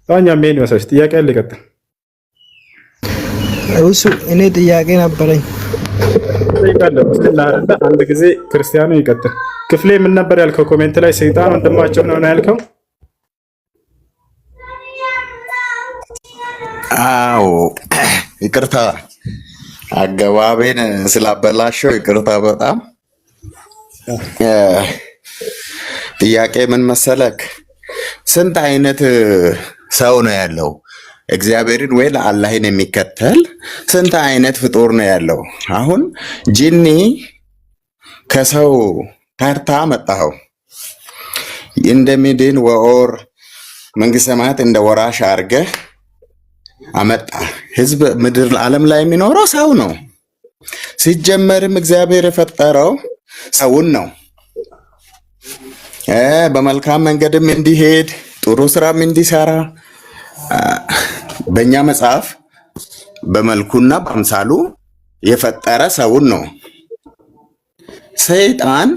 ታኛም ይሄን ይመስልሽ ጥያቄ አለ ይቀጥል። እሱ እኔ ጥያቄ ነበረኝ። አንድ ጊዜ ክርስቲያኑ ይቀጥል። ክፍሌ ምን ነበር ያልከው? ኮሜንት ላይ ሰይጣን ወንድማቸው ነው ያልከው? አዎ ይቅርታ አገባቤን ስላበላሸው ይቅርታ በጣም ጥያቄ ምን መሰለክ፣ ስንት አይነት ሰው ነው ያለው? እግዚአብሔርን ወይ ለአላህን የሚከተል ስንት አይነት ፍጡር ነው ያለው? አሁን ጂኒ ከሰው ተርታ መጣኸው እንደሚድን ወኦር መንግስተ ሰማያት እንደ ወራሽ አድርገህ አመጣ። ህዝብ ምድር ዓለም ላይ የሚኖረው ሰው ነው። ሲጀመርም እግዚአብሔር የፈጠረው ሰውን ነው። በመልካም መንገድም እንዲሄድ ጥሩ ስራም እንዲሰራ በእኛ መጽሐፍ በመልኩና በአምሳሉ የፈጠረ ሰውን ነው። ሰይጣን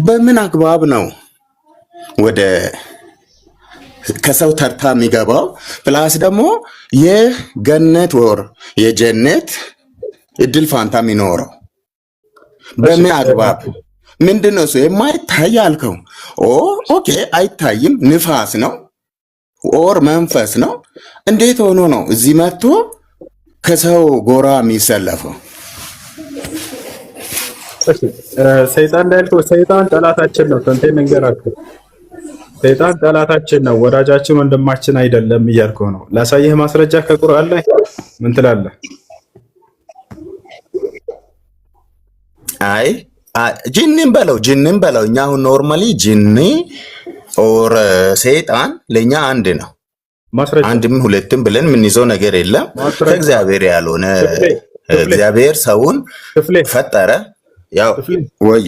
በምን አግባብ ነው ወደ ከሰው ተርታ የሚገባው? ፕላስ ደግሞ የገነት ወር የጀነት እድል ፋንታ የሚኖረው በምን አግባብ? ምንድን ነው እሱ የማይታይ አልከው? ኦኬ አይታይም፣ ንፋስ ነው ኦር መንፈስ ነው። እንዴት ሆኖ ነው እዚህ መጥቶ ከሰው ጎራ የሚሰለፈው? ሰይጣን እንዳልከው ሰይጣን ጠላታችን ነው። ተንቴ መንገራችሁ ሰይጣን ጠላታችን ነው፣ ወዳጃችን ወንድማችን አይደለም እያልከው ነው። ላሳየህ ማስረጃ ከቁርአን ላይ ምን ትላለህ? አይ ጂኒን በለው እኛ አሁን ኖርማሊ ጂኒ ኦር ሰይጣን ለኛ አንድ ነው። አንድም ሁለትም ብለን የምንይዘው ነገር የለም። ከእግዚአብሔር ያልሆነ እግዚአብሔር ሰውን ፈጠረ። ያው ወይ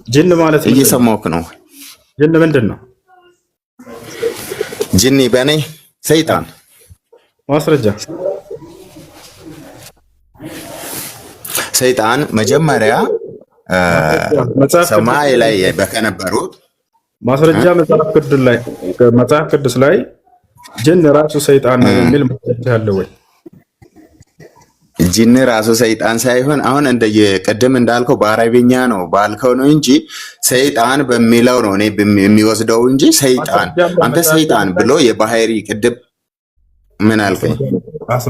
ጂን ማለት እየሰማሁህ ነው። ጂን ምንድን ነው? ጂኒ በኔ ሰይጣን ማስረጃ። ሰይጣን መጀመሪያ ሰማይ ላይ በከነበሩት ማስረጃ መጽሐፍ ቅዱስ ላይ ጂን ራሱ ሰይጣን ነው የሚል ማስረጃ አለ ወይ? ጂን ራሱ ሰይጣን ሳይሆን አሁን ቅድም እንዳልከው በአረብኛ ነው ባልከው ነው እንጂ ሰይጣን በሚለው ነው እኔ የሚወስደው እንጂ ሰይጣን አንተ ሰይጣን ብሎ የባህሪ ቅድም ምን አልከኝ?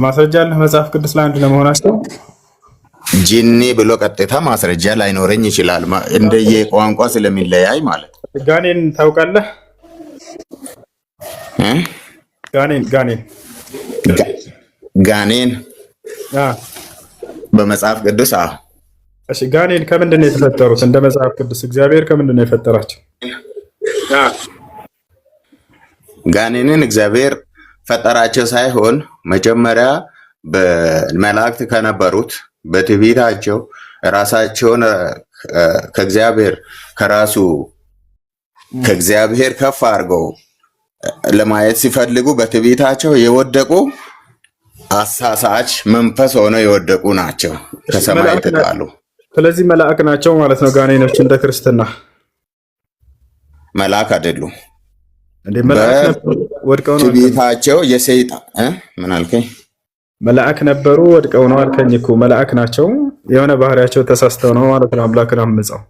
ማስረጃ አለ መጽሐፍ ቅዱስ ላይ አንድ ለመሆናቸው? ጂኒ ብሎ ቀጥታ ማስረጃ ላይኖረኝ ይችላል፣ እንደየ ቋንቋ ስለሚለያይ ማለት ነው። ጋኔን ታውቃለህ? ጋኔን በመጽሐፍ ቅዱስ እሺ፣ ጋኔን ከምንድን ነው የተፈጠሩት? እንደ መጽሐፍ ቅዱስ እግዚአብሔር ከምንድን ነው የፈጠራቸው? ጋኔንን እግዚአብሔር ፈጠራቸው ሳይሆን መጀመሪያ በመላእክት ከነበሩት በትዕቢታቸው ራሳቸውን ከእግዚአብሔር ከፍ አድርገው ለማየት ሲፈልጉ በትዕቢታቸው የወደቁ አሳሳች መንፈስ ሆነው የወደቁ ናቸው። ከሰማይ የተጣሉ። ስለዚህ መልአክ ናቸው ማለት ነው ጋኔኖች። እንደ ክርስትና መልአክ አይደሉም። እንደ መልአክ ወድቀው ነው። ትዕቢታቸው የሰይጣን ምን አልከኝ? መልአክ ነበሩ ወድቀው ነው አልከኝ እኮ። መልአክ ናቸው፣ የሆነ ባህሪያቸው ተሳስተው ነው ማለት ነው አምላክን አምፀው።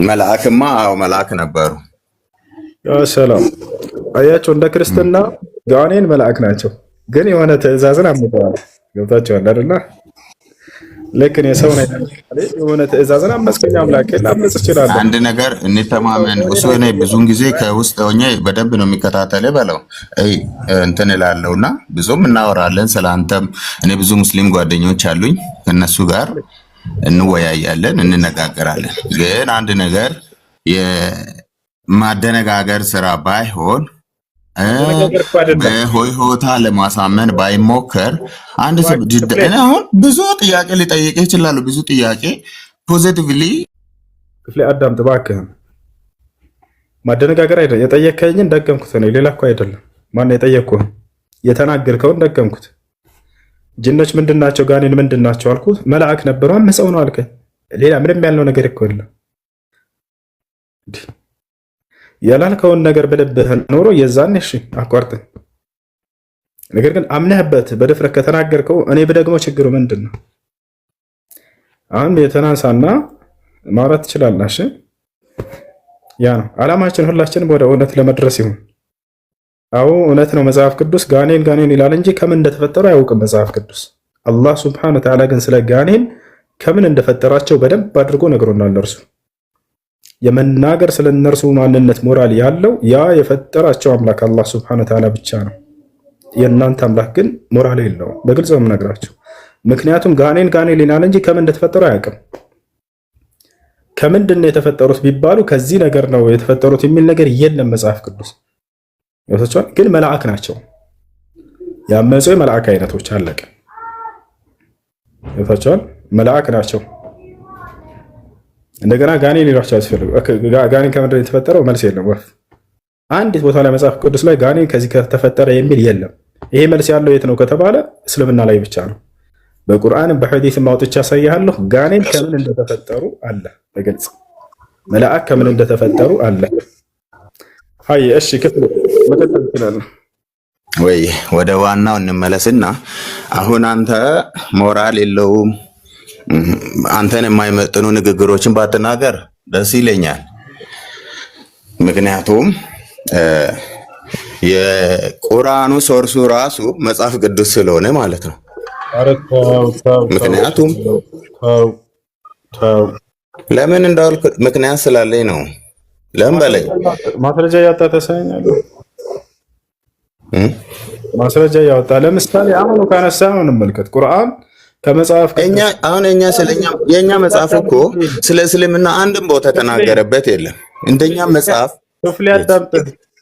መልአክማ መልአክ ነበሩ። ሰላም አያቸው። እንደ ክርስትና ጋኔን መልአክ ናቸው፣ ግን የሆነ ትእዛዝን አምፀዋል። ገብታችኋል አይደለ? ልክ እኔ ሰው ነኝ የሆነ ትእዛዝን አመስከኝ አምላክ ላምጽ ይችላል። አንድ ነገር እንተማመን። እሱ እኔ ብዙን ጊዜ ከውስጥ ሆኜ በደንብ ነው የሚከታተለው በለው እንትን እላለሁና ብዙም እናወራለን ስለአንተም። እኔ ብዙ ሙስሊም ጓደኞች አሉኝ፣ ከነሱ ጋር እንወያያለን፣ እንነጋገራለን። ግን አንድ ነገር የማደነጋገር ስራ ባይሆን በሆይ ሆታ ለማሳመን ባይሞከር አንድ ሰው አሁን ብዙ ጥያቄ ሊጠይቅ ይችላል። ብዙ ጥያቄ ፖዚቲቭሊ ክፍሌ አዳምጥ እባክህን። ማደነጋገር አይደለም የጠየከኝን ደገምኩት ነው፣ ሌላ እኮ አይደለም። ማን የጠየቅኩህ? የተናገርከውን ደገምኩት። ጅኖች ምንድናቸው? ጋኔን ምንድናቸው አልኩት። መልአክ ነበሩ አመፀው ነው አልከኝ። ሌላ ምንም ያልነው ነገር እኮ የለም። ያላልከውን ነገር በልብህ ኖሮ የዛን እሺ አቋርጥ። ነገር ግን አምነህበት በድፍረት ከተናገርከው እኔ በደግሞ ችግሩ ምንድን ነው? አሁን የተናንሳና ማውራት ትችላላሽ። ያ ነው ዓላማችን፣ ሁላችንም ወደ እውነት ለመድረስ ይሁን። አዎ እውነት ነው። መጽሐፍ ቅዱስ ጋኔን ይላል እንጂ ከምን እንደተፈጠሩ አያውቅም መጽሐፍ ቅዱስ። አላህ ሱብሓነሁ ወተዓላ ግን ስለ ጋኔን ከምን እንደፈጠራቸው በደንብ አድርጎ ነግሮናል። እርሱ የመናገር ስለ እነርሱ ማንነት ሞራል ያለው ያ የፈጠራቸው አምላክ አላህ ሱብሓነሁ ወተዓላ ብቻ ነው። የእናንተ አምላክ ግን ሞራል የለውም። በግልጽ ነው የምነግራቸው። ምክንያቱም ጋኔን ይላል እንጂ ከምን እንደተፈጠሩ አያውቅም። ከምንድን ነው የተፈጠሩት ቢባሉ ከዚህ ነገር ነው የተፈጠሩት የሚል ነገር የለም መጽሐፍ ቅዱስ። ይወሰቻል ግን መልአክ ናቸው ያመጹ የመልአክ አይነቶች አለቀ። ይወሰቻል መልአክ ናቸው። እንደገና ጋኔን ሊሏቸው ያስፈልጉ። ጋኔን ከምንድን ነው የተፈጠረው? መልስ የለም። ወፍ አንዲት ቦታ ላይ መጽሐፍ ቅዱስ ላይ ጋኔን ከዚህ ከተፈጠረ የሚል የለም። ይሄ መልስ ያለው የት ነው ከተባለ እስልምና ላይ ብቻ ነው። በቁርአንም በሐዲስም አውጥቼ ያሳያለሁ። ጋኔን ከምን እንደተፈጠሩ አለ በግልጽ። መልአክ ከምን እንደተፈጠሩ አለ። አይ እሺ ክፍል መቀጠል ይችላል ወይ? ወደ ዋናው እንመለስና አሁን አንተ ሞራል የለውም አንተን የማይመጥኑ ንግግሮችን ባትናገር ደስ ይለኛል። ምክንያቱም የቁርአኑ ሶርሱ ራሱ መጽሐፍ ቅዱስ ስለሆነ ማለት ነው። ምክንያቱም ለምን እንዳልኩ ምክንያት ስላለኝ ነው። ለምን በለኝ። ማስረጃ ያወጣ ተሳኛለሁ። ማስረጃ ያወጣ ለምሳሌ አሁን ካነሳ አሁን እንመልከት። ቁርአን ከመጽሐፍ እኛ ስለኛ የኛ መጽሐፍ እኮ ስለ እስልምና አንድም ቦታ ተናገረበት የለም። እንደኛ መጽሐፍ ክፍል ያዳምጥ።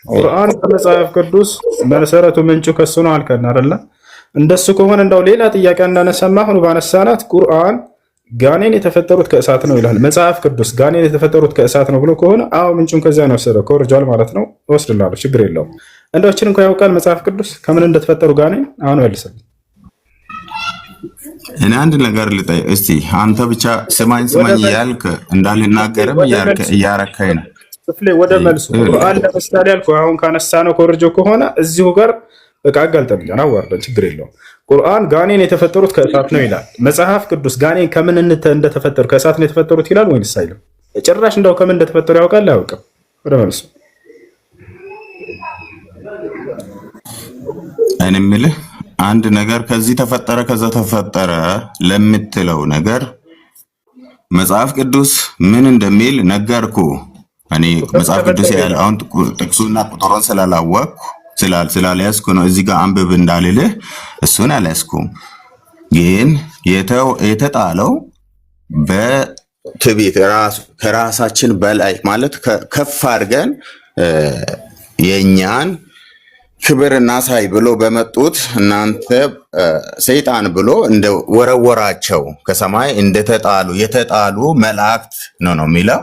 ቁርአን ከመጽሐፍ ቅዱስ መሰረቱ ምንጩ ከሱ ነው አልከና አይደለ? እንደሱ ከሆነ እንደው ሌላ ጥያቄ እንዳነሳማ አሁን ባነሳናት ቁርአን ጋኔን የተፈጠሩት ከእሳት ነው ይላል። መጽሐፍ ቅዱስ ጋኔን የተፈጠሩት ከእሳት ነው ብሎ ከሆነ አዎ ምንጩን ከዚያ ነው ወሰደው። ኮርጃል ማለት ነው ወስድላለሁ፣ ችግር የለውም። እንደዎችን እንኳን ያውቃል መጽሐፍ ቅዱስ ከምን እንደተፈጠሩ ጋኔን። አሁን መልስልኝ። እኔ አንድ ነገር ልጠይቅ እስቲ። አንተ ብቻ ስማኝ እያልክ እንዳልናገርም እያረካኝ ነው። ክፍሌ ወደ መልሱ ቁርአን ለምሳሌ ያልኩ አሁን ካነሳ ነው ኮርጆ ከሆነ እዚሁ ጋር በቃ አጋልጠልኝ፣ አናዋርደን፣ ችግር የለውም። ቁርአን ጋኔን የተፈጠሩት ከእሳት ነው ይላል። መጽሐፍ ቅዱስ ጋኔን ከምን እንደተፈጠሩ ከእሳት ነው የተፈጠሩት ይላል ወይስ አይልም? ጭራሽ እንደው ከምን እንደተፈጠሩ ያውቃል አያውቅም? ወደ መልሱ። እኔ የምልህ አንድ ነገር ከዚህ ተፈጠረ ከዛ ተፈጠረ ለምትለው ነገር መጽሐፍ ቅዱስ ምን እንደሚል ነገርኩ። እኔ መጽሐፍ ቅዱስ ያለ አሁን ጥቅሱና ቁጥሩን ስላላወቅኩ ስላልያዝኩ ነው እዚህ ጋር አንብብ እንዳልልህ እሱን አልያዝኩም። ግን የተጣለው በትዕቢት ከራሳችን በላይ ማለት ከፍ አድርገን የኛን ክብርና ሳይ ብሎ በመጡት እናንተ ሰይጣን ብሎ እንደ ወረወራቸው ከሰማይ እንደተጣሉ የተጣሉ መላእክት ነው የሚለው።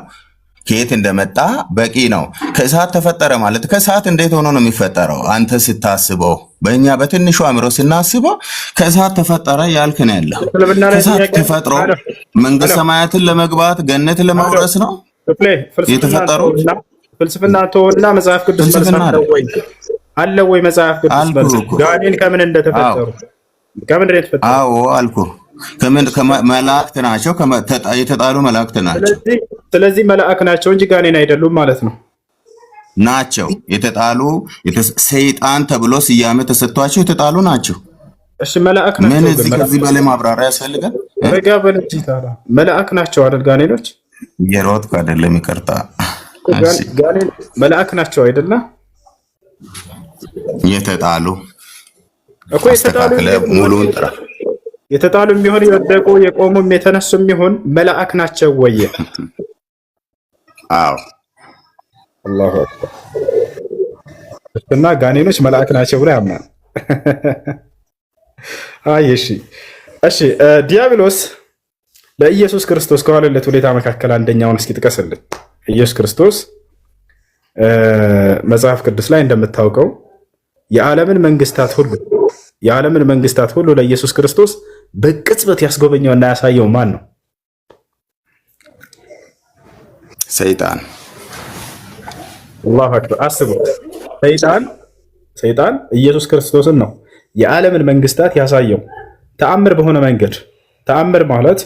ከየት እንደመጣ በቂ ነው። ከእሳት ተፈጠረ ማለት ከእሳት እንዴት ሆኖ ነው የሚፈጠረው? አንተ ስታስበው በእኛ በትንሹ አእምሮ ስናስበው ከእሳት ተፈጠረ ያልክ ነው ያለው። ከእሳት ተፈጥሮ መንግስተ ሰማያትን ለመግባት ገነት ለመውረስ ነው የተፈጠረው። ፍልስፍና ተወና መጽሐፍ ቅዱስ አለ ወይ? መጽሐፍ ቅዱስ ጋኔን ከምን እንደተፈጠሩ ከምን እንደተፈጠሩ? አዎ አልኩህ። መላእክት ናቸው፣ የተጣሉ መላእክት ናቸው። ስለዚህ መላእክ ናቸው እንጂ ጋኔን አይደሉም ማለት ነው። ናቸው የተጣሉ ሰይጣን ተብሎ ስያሜ ተሰጥቷቸው የተጣሉ ናቸው። እሺ መላእክ ናቸው። ምን እዚህ ከዚህ በላይ ማብራሪያ ያስፈልጋል? ረጋ በል እንጂ ታዲያ መላእክ ናቸው አይደል? ጋኔኖች የሮጥኩ አይደለም፣ ይቅርታ። ጋኔን መላእክ ናቸው አይደለ? የተጣሉ እኮ የተጣሉ ሙሉን ጥራ። የተጣሉ የሚሆን የወደቁ የቆሙም የተነሱ የሚሆን መላእክ ናቸው ወይ? አዎ አላሁ አክበር። እና ጋኔኖች መላእክ ናቸው ብሎ ያምናል። አይ እሺ ዲያብሎስ ለኢየሱስ ክርስቶስ ከዋለለት ውለታ መካከል አንደኛውን እስኪ ጥቀስልን። ኢየሱስ ክርስቶስ መጽሐፍ ቅዱስ ላይ እንደምታውቀው የዓለምን መንግስታት ሁሉ ለኢየሱስ ክርስቶስ በቅጽበት ያስጎበኘውና ያሳየው ማን ነው? ሰይጣን። አላሁ አክበር። አስቡት፣ ሰይጣን ኢየሱስ ክርስቶስን ነው የዓለምን መንግስታት ያሳየው ተአምር በሆነ መንገድ። ተአምር ማለት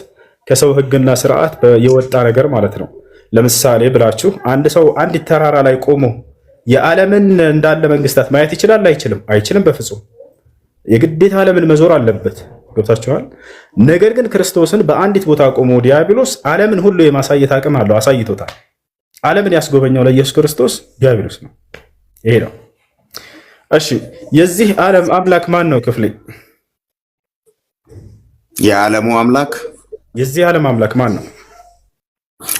ከሰው ህግና ስርዓት የወጣ ነገር ማለት ነው። ለምሳሌ ብላችሁ አንድ ሰው አንዲት ተራራ ላይ ቆሞ የዓለምን እንዳለ መንግስታት ማየት ይችላል? አይችልም። አይችልም በፍጹም። የግዴታ ዓለምን መዞር አለበት። ገብታችኋል? ነገር ግን ክርስቶስን በአንዲት ቦታ ቆሞ ዲያብሎስ ዓለምን ሁሉ የማሳየት አቅም አለው። አሳይቶታል። ዓለምን ያስጎበኘው ለኢየሱስ ክርስቶስ ዲያብሎስ ነው። ይሄ ነው። እሺ፣ የዚህ ዓለም አምላክ ማን ነው? ክፍሌ፣ የዓለሙ አምላክ የዚህ ዓለም አምላክ ማን ነው?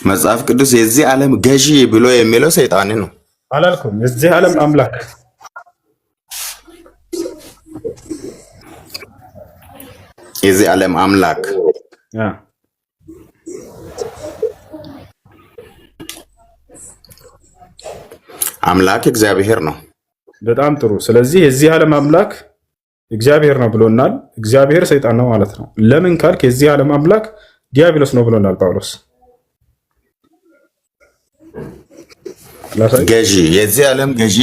መጽሐፍ ቅዱስ የዚህ ዓለም ገዢ ብሎ የሚለው ሰይጣን ነው። አላልኩም። የዚህ ዓለም አምላክ የዚህ ዓለም አምላክ አምላክ እግዚአብሔር ነው። በጣም ጥሩ። ስለዚህ የዚህ ዓለም አምላክ እግዚአብሔር ነው ብሎናል። እግዚአብሔር ሰይጣን ነው ማለት ነው። ለምን ካልክ የዚህ ዓለም አምላክ ዲያብሎስ ነው ብሎናል ጳውሎስ። ገዢ፣ የዚህ ዓለም ገዢ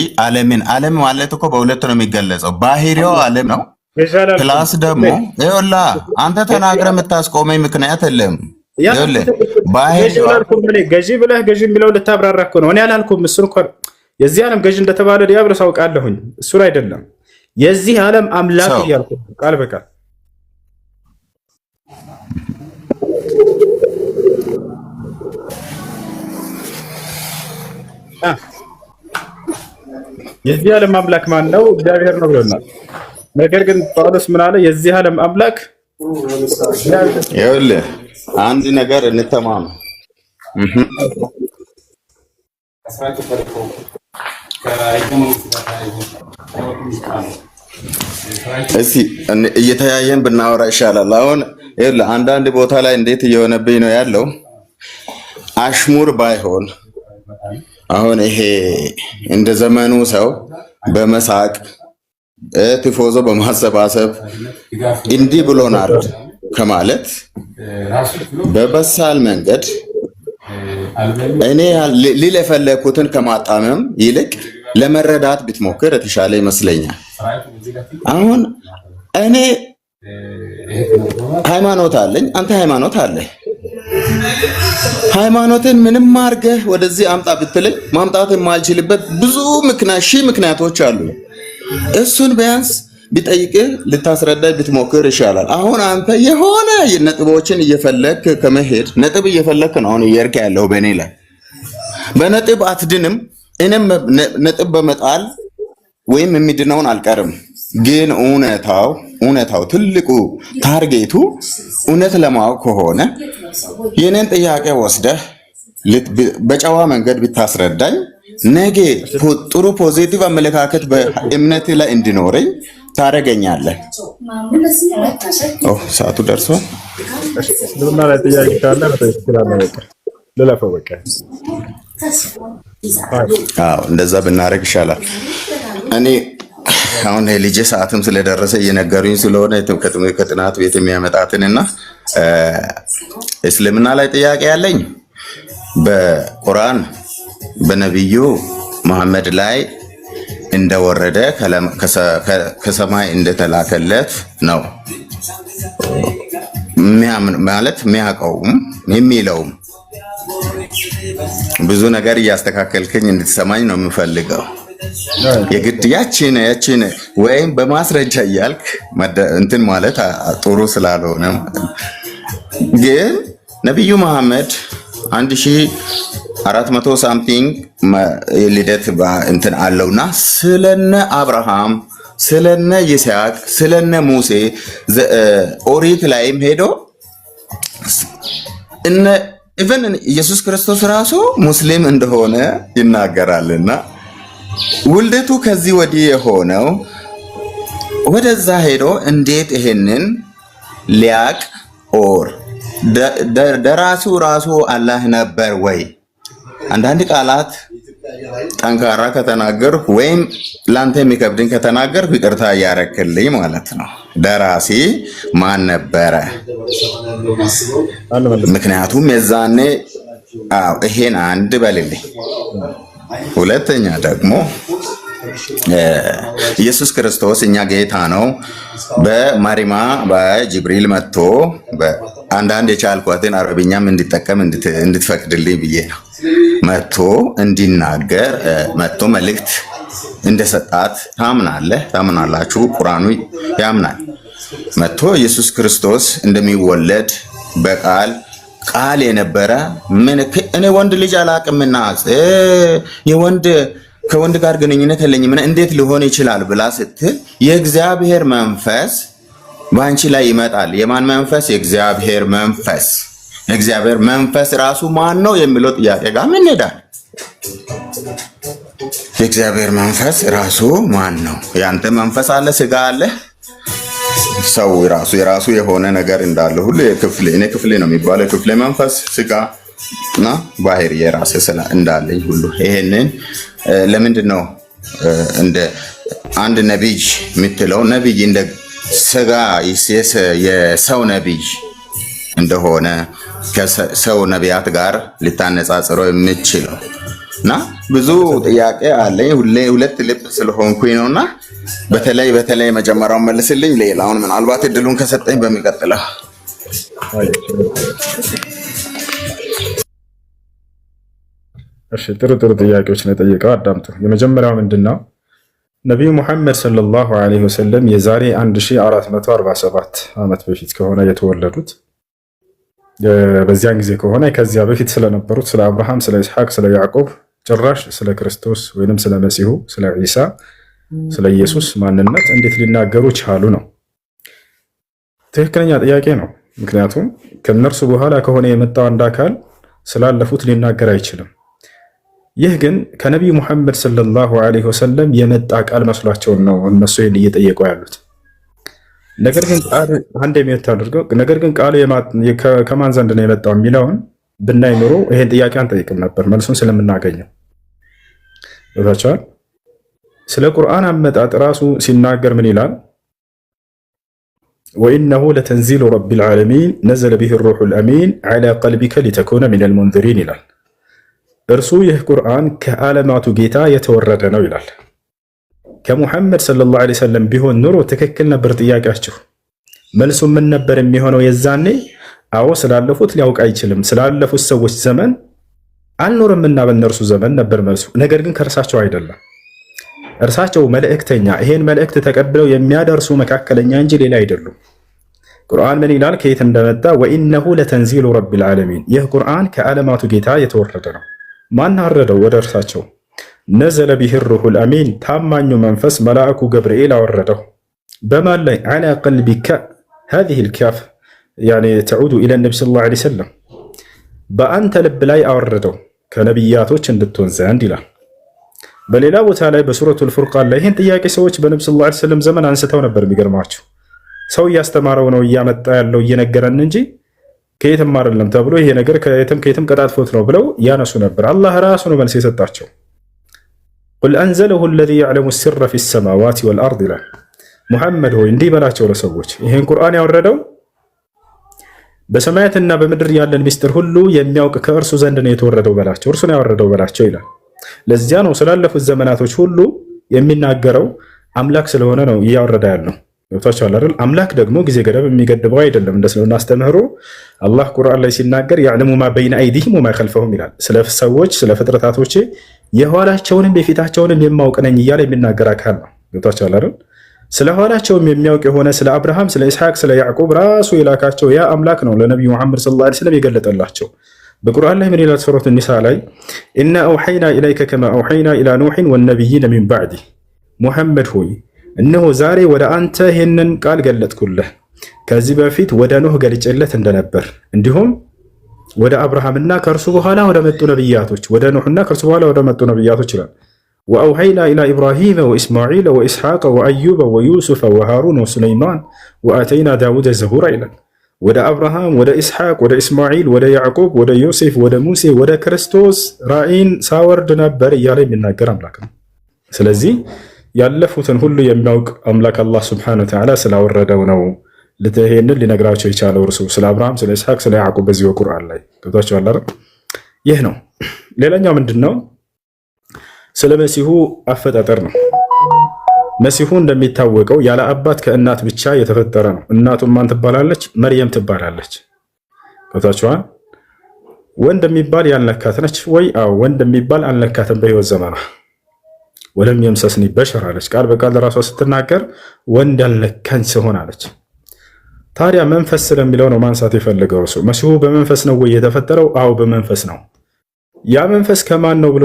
ዓለም ማለት እኮ በሁለት ነው የሚገለጸው። ባህሪው ዓለም ነው፣ ፕላስ ደግሞ ይኸውልህ አንተ ተናግረህ የምታስቆመኝ ምክንያት የለም። ገዢ ብለህ ገዢ የሚለው ልታብራራ እኮ ነው። እኔ አላልኩም። እሱን እኮ የዚህ ዓለም ገዢ እንደተባለ ዲያብሎስ አውቃለሁኝ። እሱን አይደለም የዚህ ዓለም አምላክ እያልኩ ቃል በቃል የዚህ ዓለም አምላክ ማን ነው? እግዚአብሔር ነው ብሎናል። ነገር ግን ጳውሎስ ምን አለ? የዚህ ዓለም አምላክ ይኸውልህ አንድ ነገር እንተማም። እስኪ እየተያየን ብናወራ ይሻላል። አሁን ይኸውልህ አንዳንድ ቦታ ላይ እንዴት እየሆነብኝ ነው ያለው፣ አሽሙር ባይሆን አሁን ይሄ እንደ ዘመኑ ሰው በመሳቅ ቲፎዞ በማሰባሰብ እንዲህ ብሎናል ከማለት በበሳል መንገድ እኔ ሊል የፈለኩትን ከማጣመም ይልቅ ለመረዳት ብትሞክር የተሻለ ይመስለኛል። አሁን እኔ ሃይማኖት አለኝ፣ አንተ ሃይማኖት አለህ። ሃይማኖትን ምንም አድርገህ ወደዚህ አምጣ ብትለኝ ማምጣት የማልችልበት ብዙ ምክንያቶች አሉ። እሱን ቢያንስ ቢጠይቅህ ልታስረዳኝ ብትሞክር ይሻላል። አሁን አንተ የሆነ ነጥቦችን እየፈለክ ከመሄድ ነጥብ እየፈለክ ነው አሁን እየሄድክ ያለው በእኔ ላይ። በነጥብ አትድንም። እኔም ነጥብ በመጣል ወይም የሚድነውን አልቀርም። ግን እውነታው ትልቁ ታርጌቱ እውነት ለማወቅ ከሆነ የኔን ጥያቄ ወስደህ በጨዋ መንገድ ብታስረዳኝ ነገ ጥሩ ፖዚቲቭ አመለካከት በእምነት ላይ እንዲኖረኝ ታደርገኛለህ። ሰዓቱ ደርሷል። እንደዛ ብናደርግ ይሻላል። እኔ አሁን የልጄ ሰዓትም ስለደረሰ እየነገሩኝ ስለሆነ ከጥናት ቤት የሚያመጣትንና እስልምና ላይ ጥያቄ ያለኝ በቁርአን በነቢዩ መሐመድ ላይ እንደወረደ ከሰማይ እንደተላከለት ነው ማለት የሚያውቀውም የሚለውም። ብዙ ነገር እያስተካከልክኝ እንድትሰማኝ ነው የምፈልገው። የግድ ያቺን ወይም በማስረጃ እያልክ እንትን ማለት ጥሩ ስላልሆነ ግን ነቢዩ መሐመድ 1400 ሳምቲንግ ልደት እንትን አለውና ስለነ አብርሃም ስለነ ይስሐቅ ስለነ ሙሴ ኦሪት ላይም ሄዶ ኢቨን ኢየሱስ ክርስቶስ ራሱ ሙስሊም እንደሆነ ይናገራልና ውልደቱ ከዚህ ወዲህ የሆነው ወደዛ ሄዶ እንዴት ይሄንን ሊያቅ ኦር ደራሱ ራሱ አላህ ነበር ወይ? አንዳንድ ቃላት ጠንካራ ከተናገርኩ ወይም ላንተ የሚከብድን ከተናገርኩ ይቅርታ እያረክልኝ ማለት ነው። ደራሲ ማን ነበረ? ምክንያቱም የዛኔ ይሄን አንድ በልልኝ ሁለተኛ ደግሞ ኢየሱስ ክርስቶስ እኛ ጌታ ነው በማሪማ በጅብሪል መጥቶ አንዳንድ የቻልኳትን አረብኛም እንዲጠቀም እንድትፈቅድልኝ ብዬ ነው መጥቶ እንዲናገር መጥቶ መልእክት እንደሰጣት ታምናላችሁ? ቁርአኑ ያምናል። መጥቶ ኢየሱስ ክርስቶስ እንደሚወለድ በቃል የነበረ እኔ ወንድ ልጅ አላቅምና ከወንድ ጋር ግንኙነት የለኝም እንዴት ሊሆን ይችላል ብላ ስትል የእግዚአብሔር መንፈስ በአንቺ ላይ ይመጣል። የማን መንፈስ? የእግዚአብሔር መንፈስ። የእግዚአብሔር መንፈስ ራሱ ማን ነው የሚለው ጥያቄ ጋር ምን ሄዳል? የእግዚአብሔር መንፈስ ራሱ ማን ነው? ያንተ መንፈስ አለ፣ ስጋ አለ። ሰው የራሱ የሆነ ነገር እንዳለ ሁሉ እኔ ክፍሌ ነው የሚባለው የክፍሌ መንፈስ ስጋ እና ባህር የራሴ እንዳለኝ ሁሉ ይሄንን ለምንድን ነው እንደ አንድ ነብይ የምትለው? ነብይ እንደ ስጋ የሰው ነብይ እንደሆነ ከሰው ነቢያት ጋር ልታነጻጽረው የምችለው እና ብዙ ጥያቄ አለኝ። ሁለት ልብ ስለሆንኩኝ ነውና በተለይ መጀመሪያውን መልስልኝ። ሌላውን ምናልባት እድሉን ከሰጠኝ በሚቀጥለው። እሺ፣ ጥሩ ጥያቄዎች ነው የጠየቀው። አዳምጡ። የመጀመሪያው ምንድነው? ነቢዩ ሙሐመድ ሰለላሁ ዐለይሂ ወሰለም የዛሬ 1447 ዓመት በፊት ከሆነ የተወለዱት በዚያን ጊዜ ከሆነ ከዚያ በፊት ስለነበሩት ስለ አብርሃም፣ ስለ ኢስሐቅ፣ ስለ ያዕቆብ ጭራሽ ስለ ክርስቶስ ወይንም ስለ መሲሁ፣ ስለ ዒሳ፣ ስለ ኢየሱስ ማንነት እንዴት ሊናገሩ ቻሉ ነው። ትክክለኛ ጥያቄ ነው። ምክንያቱም ከነርሱ በኋላ ከሆነ የመጣው አንድ አካል ስላለፉት ሊናገር አይችልም። ይህ ግን ከነቢዩ ሙሐመድ ሰለላሁ ዐለይሂ ወሰለም የመጣ ቃል መስሏቸውን ነው እነሱ ይህን እየጠየቁ ያሉት። ነገር ግን ቃሉ ከማን ዘንድ ነው የመጣው የሚለውን ብናይ ኑሮ ይሄን ጥያቄ አንጠይቅም ነበር፣ መልሱን ስለምናገኘው ቦታቸዋል። ስለ ቁርአን አመጣጥ ራሱ ሲናገር ምን ይላል? ወኢነሁ ለተንዚሉ ረቢል ዓለሚን ነዘለ ቢሂ ሩሑል አሚን ዐላ ቀልቢከ ሊተኩነ ሚነል ሙንዚሪን ይላል። እርሱ ይህ ቁርአን ከዓለማቱ ጌታ የተወረደ ነው ይላል። ከሙሐመድ ሰለላሁ ዐለይሂ ወሰለም ቢሆን ኑሮ ትክክል ነበር ጥያቄያችሁ። መልሱ ምን ነበር የሚሆነው የዛኔ? አዎ ስላለፉት ሊያውቅ አይችልም፣ ስላለፉት ሰዎች ዘመን አልኖርምና በእነርሱ ዘመን ነበር መልሱ። ነገር ግን ከእርሳቸው አይደለም። እርሳቸው መልእክተኛ፣ ይሄን መልእክት ተቀብለው የሚያደርሱ መካከለኛ እንጂ ሌላ አይደሉም። ቁርአን ምን ይላል? ከየት እንደመጣ ወኢነሁ ለተንዚሉ ረቢል ዓለሚን፣ ይህ ቁርአን ከዓለማቱ ጌታ የተወረደ ነው። ማን አወረደው? ወደ እርሳቸው። ነዘለ ቢሂ ሩሑል አሚን፣ ታማኙ መንፈስ መልአኩ ገብርኤል አወረደው። በማን ላይ? ዐላ ቀልቢከ ሃዚሂ ልካፍ ተዑዱ ኢለ ነቢ ሰለላሁ ዐለይሂ ወሰለም፣ በአንተ ልብ ላይ አወረደው ከነቢያቶች እንድትሆን ዘንድ ይላል። በሌላ ቦታ ላይ በሱረቱል ፉርቃን ላይ ይህን ጥያቄ ሰዎች በነቢ ሰለላሁ ዐለይሂ ወሰለም ዘመን አንስተው ነበር። የሚገርማቸው ሰው እያስተማረው ነው እያመጣ ያለው እየነገረን እንጂ ከየትም አይደለም ተብሎ ይሄ ነገር ከየትም ቀጣጥፎት ነው ብለው ያነሱ ነበር። አላህ ራሱ ነው መልስ የሰጣቸው። ቁል አንዘለሁ አለዚ የዕለሙ ሲረ ፊ ሰማዋት ወልአርድ ይላል። ሙሐመድ ሆይ እንዲህ በላቸው ለሰዎች ይህን ቁርአን ያወረደው በሰማያትና በምድር ያለን ሚስጥር ሁሉ የሚያውቅ ከእርሱ ዘንድ ነው የተወረደው በላቸው፣ እርሱን ያወረደው በላቸው ይላል። ለዚያ ነው ስላለፉት ዘመናቶች ሁሉ የሚናገረው አምላክ ስለሆነ ነው እያወረደ ያለው። ገብቷችኋል አይደል? አምላክ ደግሞ ጊዜ ገደብ የሚገድበው አይደለም። እንደ እስልምና አስተምህሮ አላህ ቁርአን ላይ ሲናገር ያዕለሙ ማ በይነ አይዲሂም ወማ ኸልፈሁም ይላል። ስለ ሰዎች ስለ ፍጥረታቶቼ የኋላቸውንም የፊታቸውንም የማውቅ ነኝ እያለ የሚናገር አካል ነው። ገብቷችኋል አይደል? ስለ ኋላቸውም የሚያውቅ የሆነ ስለ አብርሃም፣ ስለ ኢስሐቅ፣ ስለ ያዕቆብ ራሱ የላካቸው ያ አምላክ ነው ለነቢዩ መሐመድ ሰለላሁ ዐለይሂ ወሰለም የገለጠላቸው። በቁርአን ላይ ምን ይላል? ሱረቱ ኒሳ ላይ ኢና አውሐይና ኢለይከ ከማ አውሐይና ኢላ ኑሕን ወነቢይነ ሚን ባዕዲ፣ ሙሐመድ ሆይ እነሆ ዛሬ ወደ አንተ ይህንን ቃል ገለጥኩልህ ከዚህ በፊት ወደ ኖህ ገልጬለት እንደነበር፣ እንዲሁም ወደ አብርሃምና ከእርሱ በኋላ ወደ መጡ ነቢያቶች፣ ወደ ኖህና ከእርሱ በኋላ ወደ መጡ ነቢያቶች ይላል። ወአውሐይና ኢላ ኢብራሂመ ወኢስማዒለ ወኢስሐቀ ወአዩበ ወዩሱፈ ወሃሩን ወሱለይማን ወአተይና ዳውደ ዘቡራ ይላል። ወደ አብርሃም፣ ወደ ኢስሐቅ፣ ወደ ኢስማዒል፣ ወደ ያዕቆብ፣ ወደ ዮሴፍ፣ ወደ ሙሴ፣ ወደ ክርስቶስ ራእይን ሳወርድ ነበር እያለ የሚናገር አምላክ ነው። ስለዚህ ያለፉትን ሁሉ የሚያውቅ አምላክ አላህ ስብሐነሁ ወተዓላ ስላወረደው ነው ይህንን ሊነግራቸው የቻለው እርሱ ስለ አብርሃም፣ ስለ ኢስሐቅ፣ ስለ ያዕቆብ በዚህ ቁርአን ላይ ገብቷቸዋል አይደል? ይህ ነው። ሌላኛው ምንድን ነው? ስለ መሲሁ አፈጣጠር ነው። መሲሁ እንደሚታወቀው ያለ አባት ከእናት ብቻ የተፈጠረ ነው። እናቱም ማን ትባላለች? መርየም ትባላለች። ገብታችኋል? ወንድ የሚባል ያልነካት ነች ወይ? አዎ ወንድ የሚባል አልነካትም በህይወት ዘመኗ። ወለም የምሰስኒ በሸር አለች። ቃል በቃል ለራሷ ስትናገር ወንድ ያልነካኝ ሲሆን አለች። ታዲያ መንፈስ ስለሚለው ነው ማንሳት የፈለገው እሱ። መሲሁ በመንፈስ ነው ወይ የተፈጠረው? አዎ በመንፈስ ነው። ያ መንፈስ ከማን ነው ብሎ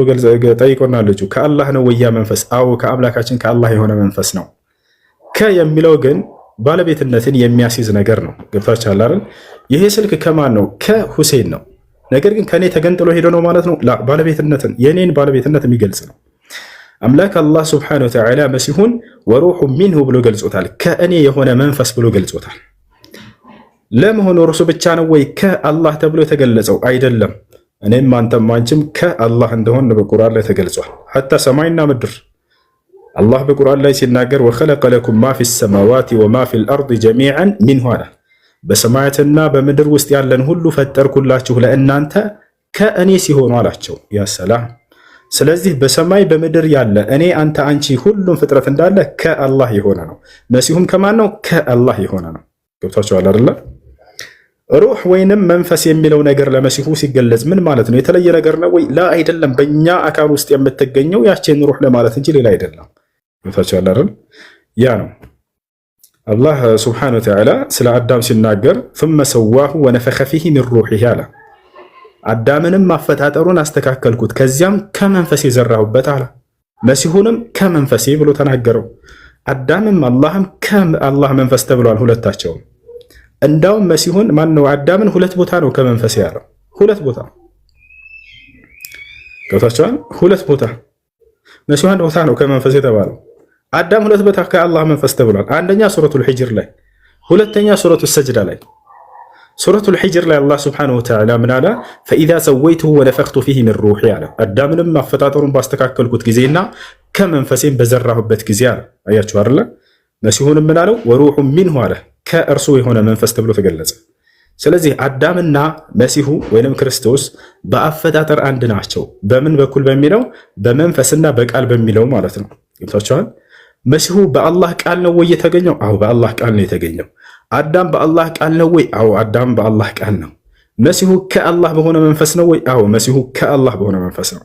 ጠይቆና ልጁ ከአላህ ነው ወይ ያ መንፈስ? አዎ ከአምላካችን ከአላህ የሆነ መንፈስ ነው። የሚለው ግን ባለቤትነትን የሚያስይዝ ነገር ነው። ገብታችኋል አይደል? ይሄ ስልክ ከማን ነው? ከሁሴን ነው። ነገር ግን ከኔ ተገንጥሎ ሄዶ ነው ማለት ነው? ባለቤትነትን የኔን ባለቤትነት የሚገልጽ ነው። አምላክ አላህ ሱብሓነሁ ወተዓላ መሲሁን ወሩሑ ሚንሁ ብሎ ገልጾታል። ከእኔ የሆነ መንፈስ ብሎ ገልጾታል። ለመሆኑ እርሱ ብቻ ነው ወይ ከአላህ ተብሎ የተገለጸው? አይደለም። እኔም አንተም አንቺም ከአላህ እንደሆን በቁርአን ላይ ተገልጿል። ሐታ ሰማይና ምድር አላህ በቁርአን ላይ ሲናገር ወኸለቀ ለኩም ማ ፊ ሰማዋቲ ወማ ፊል አርድ ጀሚዐን ሚንሁ አለ። በሰማያትና በምድር ውስጥ ያለን ሁሉ ፈጠርኩላችሁ ለእናንተ ከእኔ ሲሆኑ አላቸው። ያ ሰላም። ስለዚህ በሰማይ በምድር ያለ እኔ፣ አንተ፣ አንቺ ሁሉም ፍጥረት እንዳለ ከአላህ የሆነ ነው። መሲሁም ከማን ነው? ከአላህ የሆነ ነው። ገብታችኋል አይደለ? ሩህ ወይንም መንፈስ የሚለው ነገር ለመሲሁ ሲገለጽ ምን ማለት ነው? የተለየ ነገር ነው ወይ? ላ አይደለም። በእኛ አካል ውስጥ የምትገኘው ያችን ሩህ ለማለት እንጂ ሌላ አይደለም። ገብታችኋል አይደል? ያ ነው አላህ ሱብሓነሁ ወተዓላ ስለ አዳም ሲናገር ثم سواه ونفخ فيه من روحه አለ። አዳምንም አፈጣጠሩን አስተካከልኩት ከዚያም ከመንፈሴ ዘራሁበት አለ። መሲሁንም ከመንፈሴ ብሎ ተናገረው። አዳምም አላህም ከአላህ መንፈስ ተብሏል ሁለታቸውም። እንዳውም መሲሁን ማነው አዳምን ሁለት ቦታ ነው ከመንፈሴ ያለው። ሁለት ቦታ ገብታችኋል? ሁለት ቦታ መሲሁ አንድ ቦታ ነው ከመንፈሴ የተባለው። አዳም ሁለት ቦታ ከአላህ መንፈስ ተብሏል። አንደኛ ሱረቱል ሂጅር ላይ፣ ሁለተኛ ሱረቱ ሰጅዳ ላይ። ሱረቱል ሂጅር ላይ አላህ ሱብሓነሁ ወተዓላ ምን አለ? ፈኢዛ ሰወይቱሁ ወነፈኽቱ ፊህ ሚን ሩሒ አለ። አዳምንም አፈጣጠሩን ባስተካከልኩት ጊዜና ከመንፈሴም በዘራሁበት ጊዜ አለ። አያችሁ አይደለ? መሲሁንም ምን አለው? ወሩሑ ሚንሁ አለ። ከእርሱ የሆነ መንፈስ ተብሎ ተገለጸ። ስለዚህ አዳምና መሲሁ ወይንም ክርስቶስ በአፈጣጠር አንድ ናቸው። በምን በኩል በሚለው በመንፈስና በቃል በሚለው ማለት ነው። ገብታችኋል? መሲሁ በአላህ ቃል ነው ወይ የተገኘው? አዎ በአላህ ቃል ነው የተገኘው። አዳም በአላህ ቃል ነው ወይ? አዎ አዳም በአላህ ቃል ነው። መሲሁ ከአላህ በሆነ መንፈስ ነው ወይ? አዎ መሲሁ ከአላህ በሆነ መንፈስ ነው።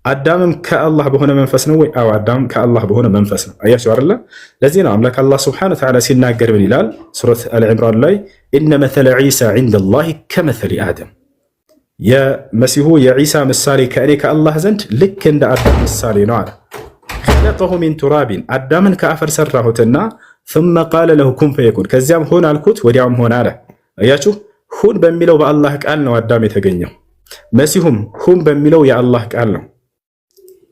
አዳምም ከአላህ በሆነ መንፈስ ነው ወይ? አዎ አዳም ከአላህ በሆነ መንፈስ ነው። አያችሁ አይደለ? ለዚህ ነው አምላክ አላህ ሱብሓነሁ ወተዓላ ሲናገር ምን ይላል? ሱረት አልዕምራን ላይ ኢነ መተለ ዒሳ ዒንደላሂ ከመተሊ አደም፣ የመሲሁ የዒሳ ምሳሌ ከእኔ ከአላህ ዘንድ ልክ እንደ አዳም ምሳሌ ነው አለ። ኸለቀሁ ሚን ቱራቢን፣ አዳምን ከአፈር ሰራሁትና ثم قال له ኩን ፈየኩን፣ ከዚያም ሁን አልኩት ወዲያውም ሆነ አለ። አያችሁ ሁን በሚለው በአላህ ቃል ነው አዳም የተገኘው። መሲሁም ሁን በሚለው የአላህ ቃል ነው።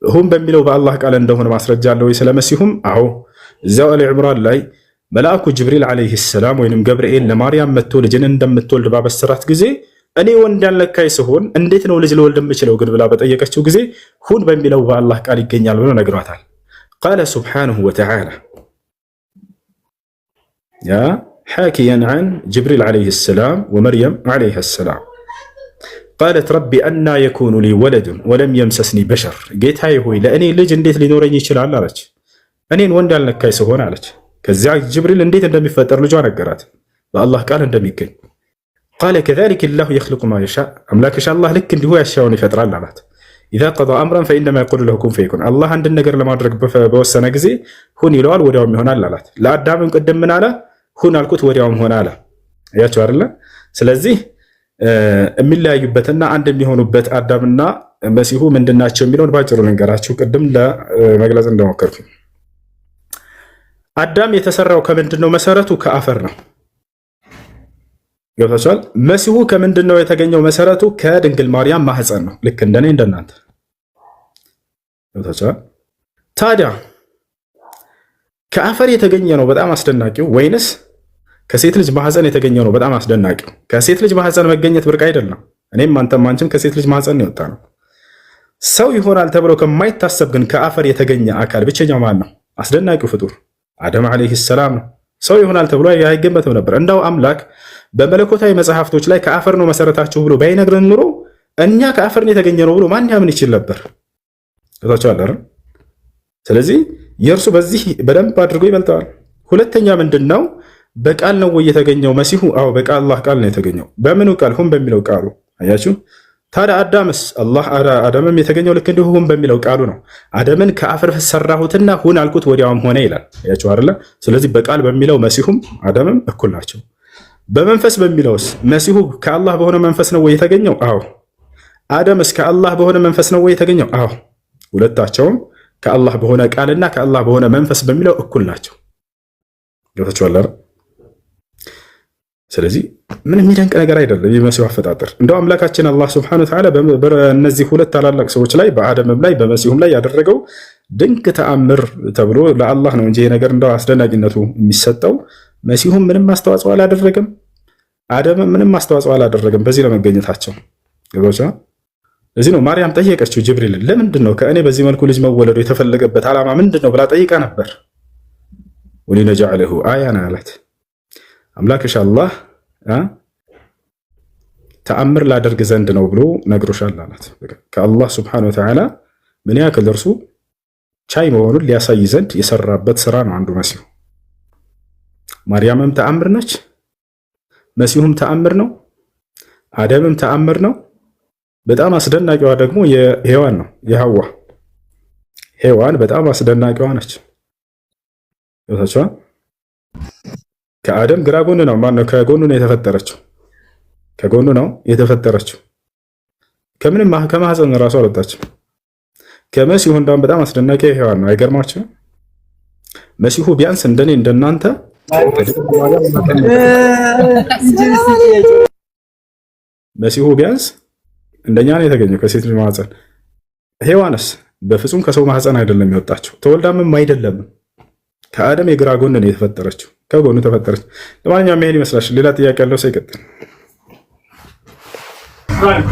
ሁን በሚለው በአላህ ቃል እንደሆነ ማስረጃ አለ ወይ ስለ መሲሁም? አዎ እዚያው አሊ ዕምራን ላይ መልአኩ ጅብሪል ዓለይሂ ሰላም ወይንም ገብርኤል ለማርያም መጥቶ ልጅን እንደምትወልድ ባበሰራት ጊዜ እኔ ወንድ ያልነካኝ ስሆን እንዴት ነው ልጅ ልወልድ የምችለው ግን ብላ በጠየቀችው ጊዜ ሁን በሚለው በአላህ ቃል ይገኛል ብሎ ነግሯታል። ቃለ ሱብሓነሁ ወተዓላ ያ ሓኪየን ዐን ጅብሪል ዓለይሂ ሰላም ወመርየም ዓለይሃ ሰላም ቃለት ረቢ አና የኩኑ ሊ ወለዱን ወለም የምሰስኒ በሸር፣ ጌታዬ ሆይ ለእኔ ልጅ እንዴት ሊኖረኝ ይችላል አለች። እኔን ወንድ ያልነካኝ ስሆን አለች። ከዚያ ጅብሪል እንዴት እንደሚፈጠር ልጇ ነገራት፣ በአላህ ቃል እንደሚገኝ። ቃለ ከዛሊከ ላሁ የኽልቁ ማ የሻእ፣ አምላክሽ አላህ ልክ እንዲሁ ያሻውን ይፈጥራል አላት። ኢዛ ቀዳ አምረን ፈኢነማ የቁሉ ለሁ ኩን ፈየኩን፣ አላህ አንድን ነገር ለማድረግ በወሰነ ጊዜ ሁን ይለዋል ወዲያውም ይሆናል አላት። ለአዳምም ቅድም ምን አለ? ሁን አልኩት ወዲያውም ሆነ አለ። አያችሁ አይደለ? ስለዚህ የሚለያዩበትና አንድ የሚሆኑበት አዳምና መሲሁ ምንድናቸው የሚለውን ባጭሩ ልንገራችሁ። ቅድም ለመግለጽ እንደሞከርኩ አዳም የተሰራው ከምንድን ነው? መሰረቱ ከአፈር ነው። ገብታችኋል? መሲሁ ከምንድን ነው የተገኘው? መሰረቱ ከድንግል ማርያም ማህፀን ነው። ልክ እንደኔ እንደናንተ። ገብታችኋል? ታዲያ ከአፈር የተገኘ ነው በጣም አስደናቂው ወይንስ ከሴት ልጅ ማህፀን የተገኘ ነው በጣም አስደናቂው? ከሴት ልጅ ማህፀን መገኘት ብርቅ አይደለም። እኔም አንተም አንቺም ከሴት ልጅ ማህፀን የወጣ ነው። ሰው ይሆናል ተብሎ ከማይታሰብ ግን ከአፈር የተገኘ አካል ብቸኛው ማን ነው? አስደናቂው ፍጡር አደም ዓለይሂ ሰላም ነው። ሰው ይሆናል ተብሎ አይገመትም ነበር። እንዳው አምላክ በመለኮታዊ መጽሐፍቶች ላይ ከአፈር ነው መሰረታችሁ ብሎ ባይነግረን ኑሮ እኛ ከአፈር ነው የተገኘ ነው ብሎ ማን ያምን ይችል ነበር? ታቻለ ስለዚህ የእርሱ በዚህ በደንብ አድርጎ ይበልጠዋል። ሁለተኛ ምንድነው? በቃል ነው ወይ የተገኘው መሲሁ? አዎ በአላህ ቃል ነው የተገኘው። በምኑ ቃል? ሁን በሚለው ቃሉ። አያችሁ። ታዲያ አዳምስ አዳምም የተገኘው ልክ እንዲሁ ሁን በሚለው ቃሉ ነው። አደምን ከአፈር ሰራሁትና ሁን አልኩት ወዲያውም ሆነ ይላል። አያችሁ አይደለ? ስለዚህ በቃል በሚለው መሲሁም አዳምም እኩል ናቸው። በመንፈስ በሚለውስ መሲሁ ከአላህ በሆነ መንፈስ ነው ወይ የተገኘው? አዎ። አደምስ ከአላህ በሆነ መንፈስ ነው ወይ የተገኘው? አዎ። ሁለታቸውም ከአላህ በሆነ ቃልና ከአላህ በሆነ መንፈስ በሚለው እኩል ናቸው። ገብታችኋል አይደል? ስለዚህ ምን የሚደንቅ ነገር አይደለም የመሲሁ አፈጣጠር። እንደው አምላካችን አላህ ሱብሓነሁ ወተዓላ በእነዚህ ሁለት ታላላቅ ሰዎች ላይ በአደምም ላይ በመሲሁም ላይ ያደረገው ድንቅ ተአምር ተብሎ ለአላህ ነው እንጂ ነገር እንደው አስደናቂነቱ የሚሰጠው መሲሁም ምንም አስተዋጽኦ አላደረገም፣ አደምም ምንም አስተዋጽኦ አላደረገም በዚህ ለመገኘታቸው። ገባቻ። ለዚህ ነው ማርያም ጠየቀችው ጅብሪልን፣ ለምንድን ነው ከእኔ በዚህ መልኩ ልጅ መወለዱ የተፈለገበት ዓላማ ምንድን ነው ብላ ጠይቃ ነበር። ወሊነጅዐለሁ አያና አላት። አምላክሽ አላህ ተአምር ላደርግ ዘንድ ነው ብሎ ነግሮሻል አላት። ከአላህ ሱብሓነሁ ወተዓላ ምን ያክል እርሱ ቻይ መሆኑን ሊያሳይ ዘንድ የሰራበት ስራ ነው አንዱ መሲሁ። ማርያምም ተአምር ነች፣ መሲሁም ተአምር ነው፣ አደምም ተአምር ነው። በጣም አስደናቂዋ ደግሞ የሔዋን ነው፣ የሐዋ ሔዋን በጣም አስደናቂዋ ነች። ከአደም ግራ ጎን ነው ማነው? ከጎኑ ነው የተፈጠረችው። ከጎኑ ነው የተፈጠረችው። ከምንም ከማህፀን ራሱ አልወጣችም። ከመሲሁ እንዳውም በጣም አስደናቂ ሔዋን ነው። አይገርማችሁም? መሲሁ ቢያንስ እንደኔ እንደናንተ መሲሁ ቢያንስ እንደኛ ነው የተገኘው ከሴት ልጅ ማህፀን። ሔዋንስ በፍጹም ከሰው ማህፀን አይደለም የወጣችው፣ ተወልዳምም አይደለም። ከአደም የግራ ጎን ነው የተፈጠረችው፣ ከጎኑ ተፈጠረች። ለማንኛውም ይሄን ይመስላል። ሌላ ጥያቄ ያለው ሰው ይቀጥል።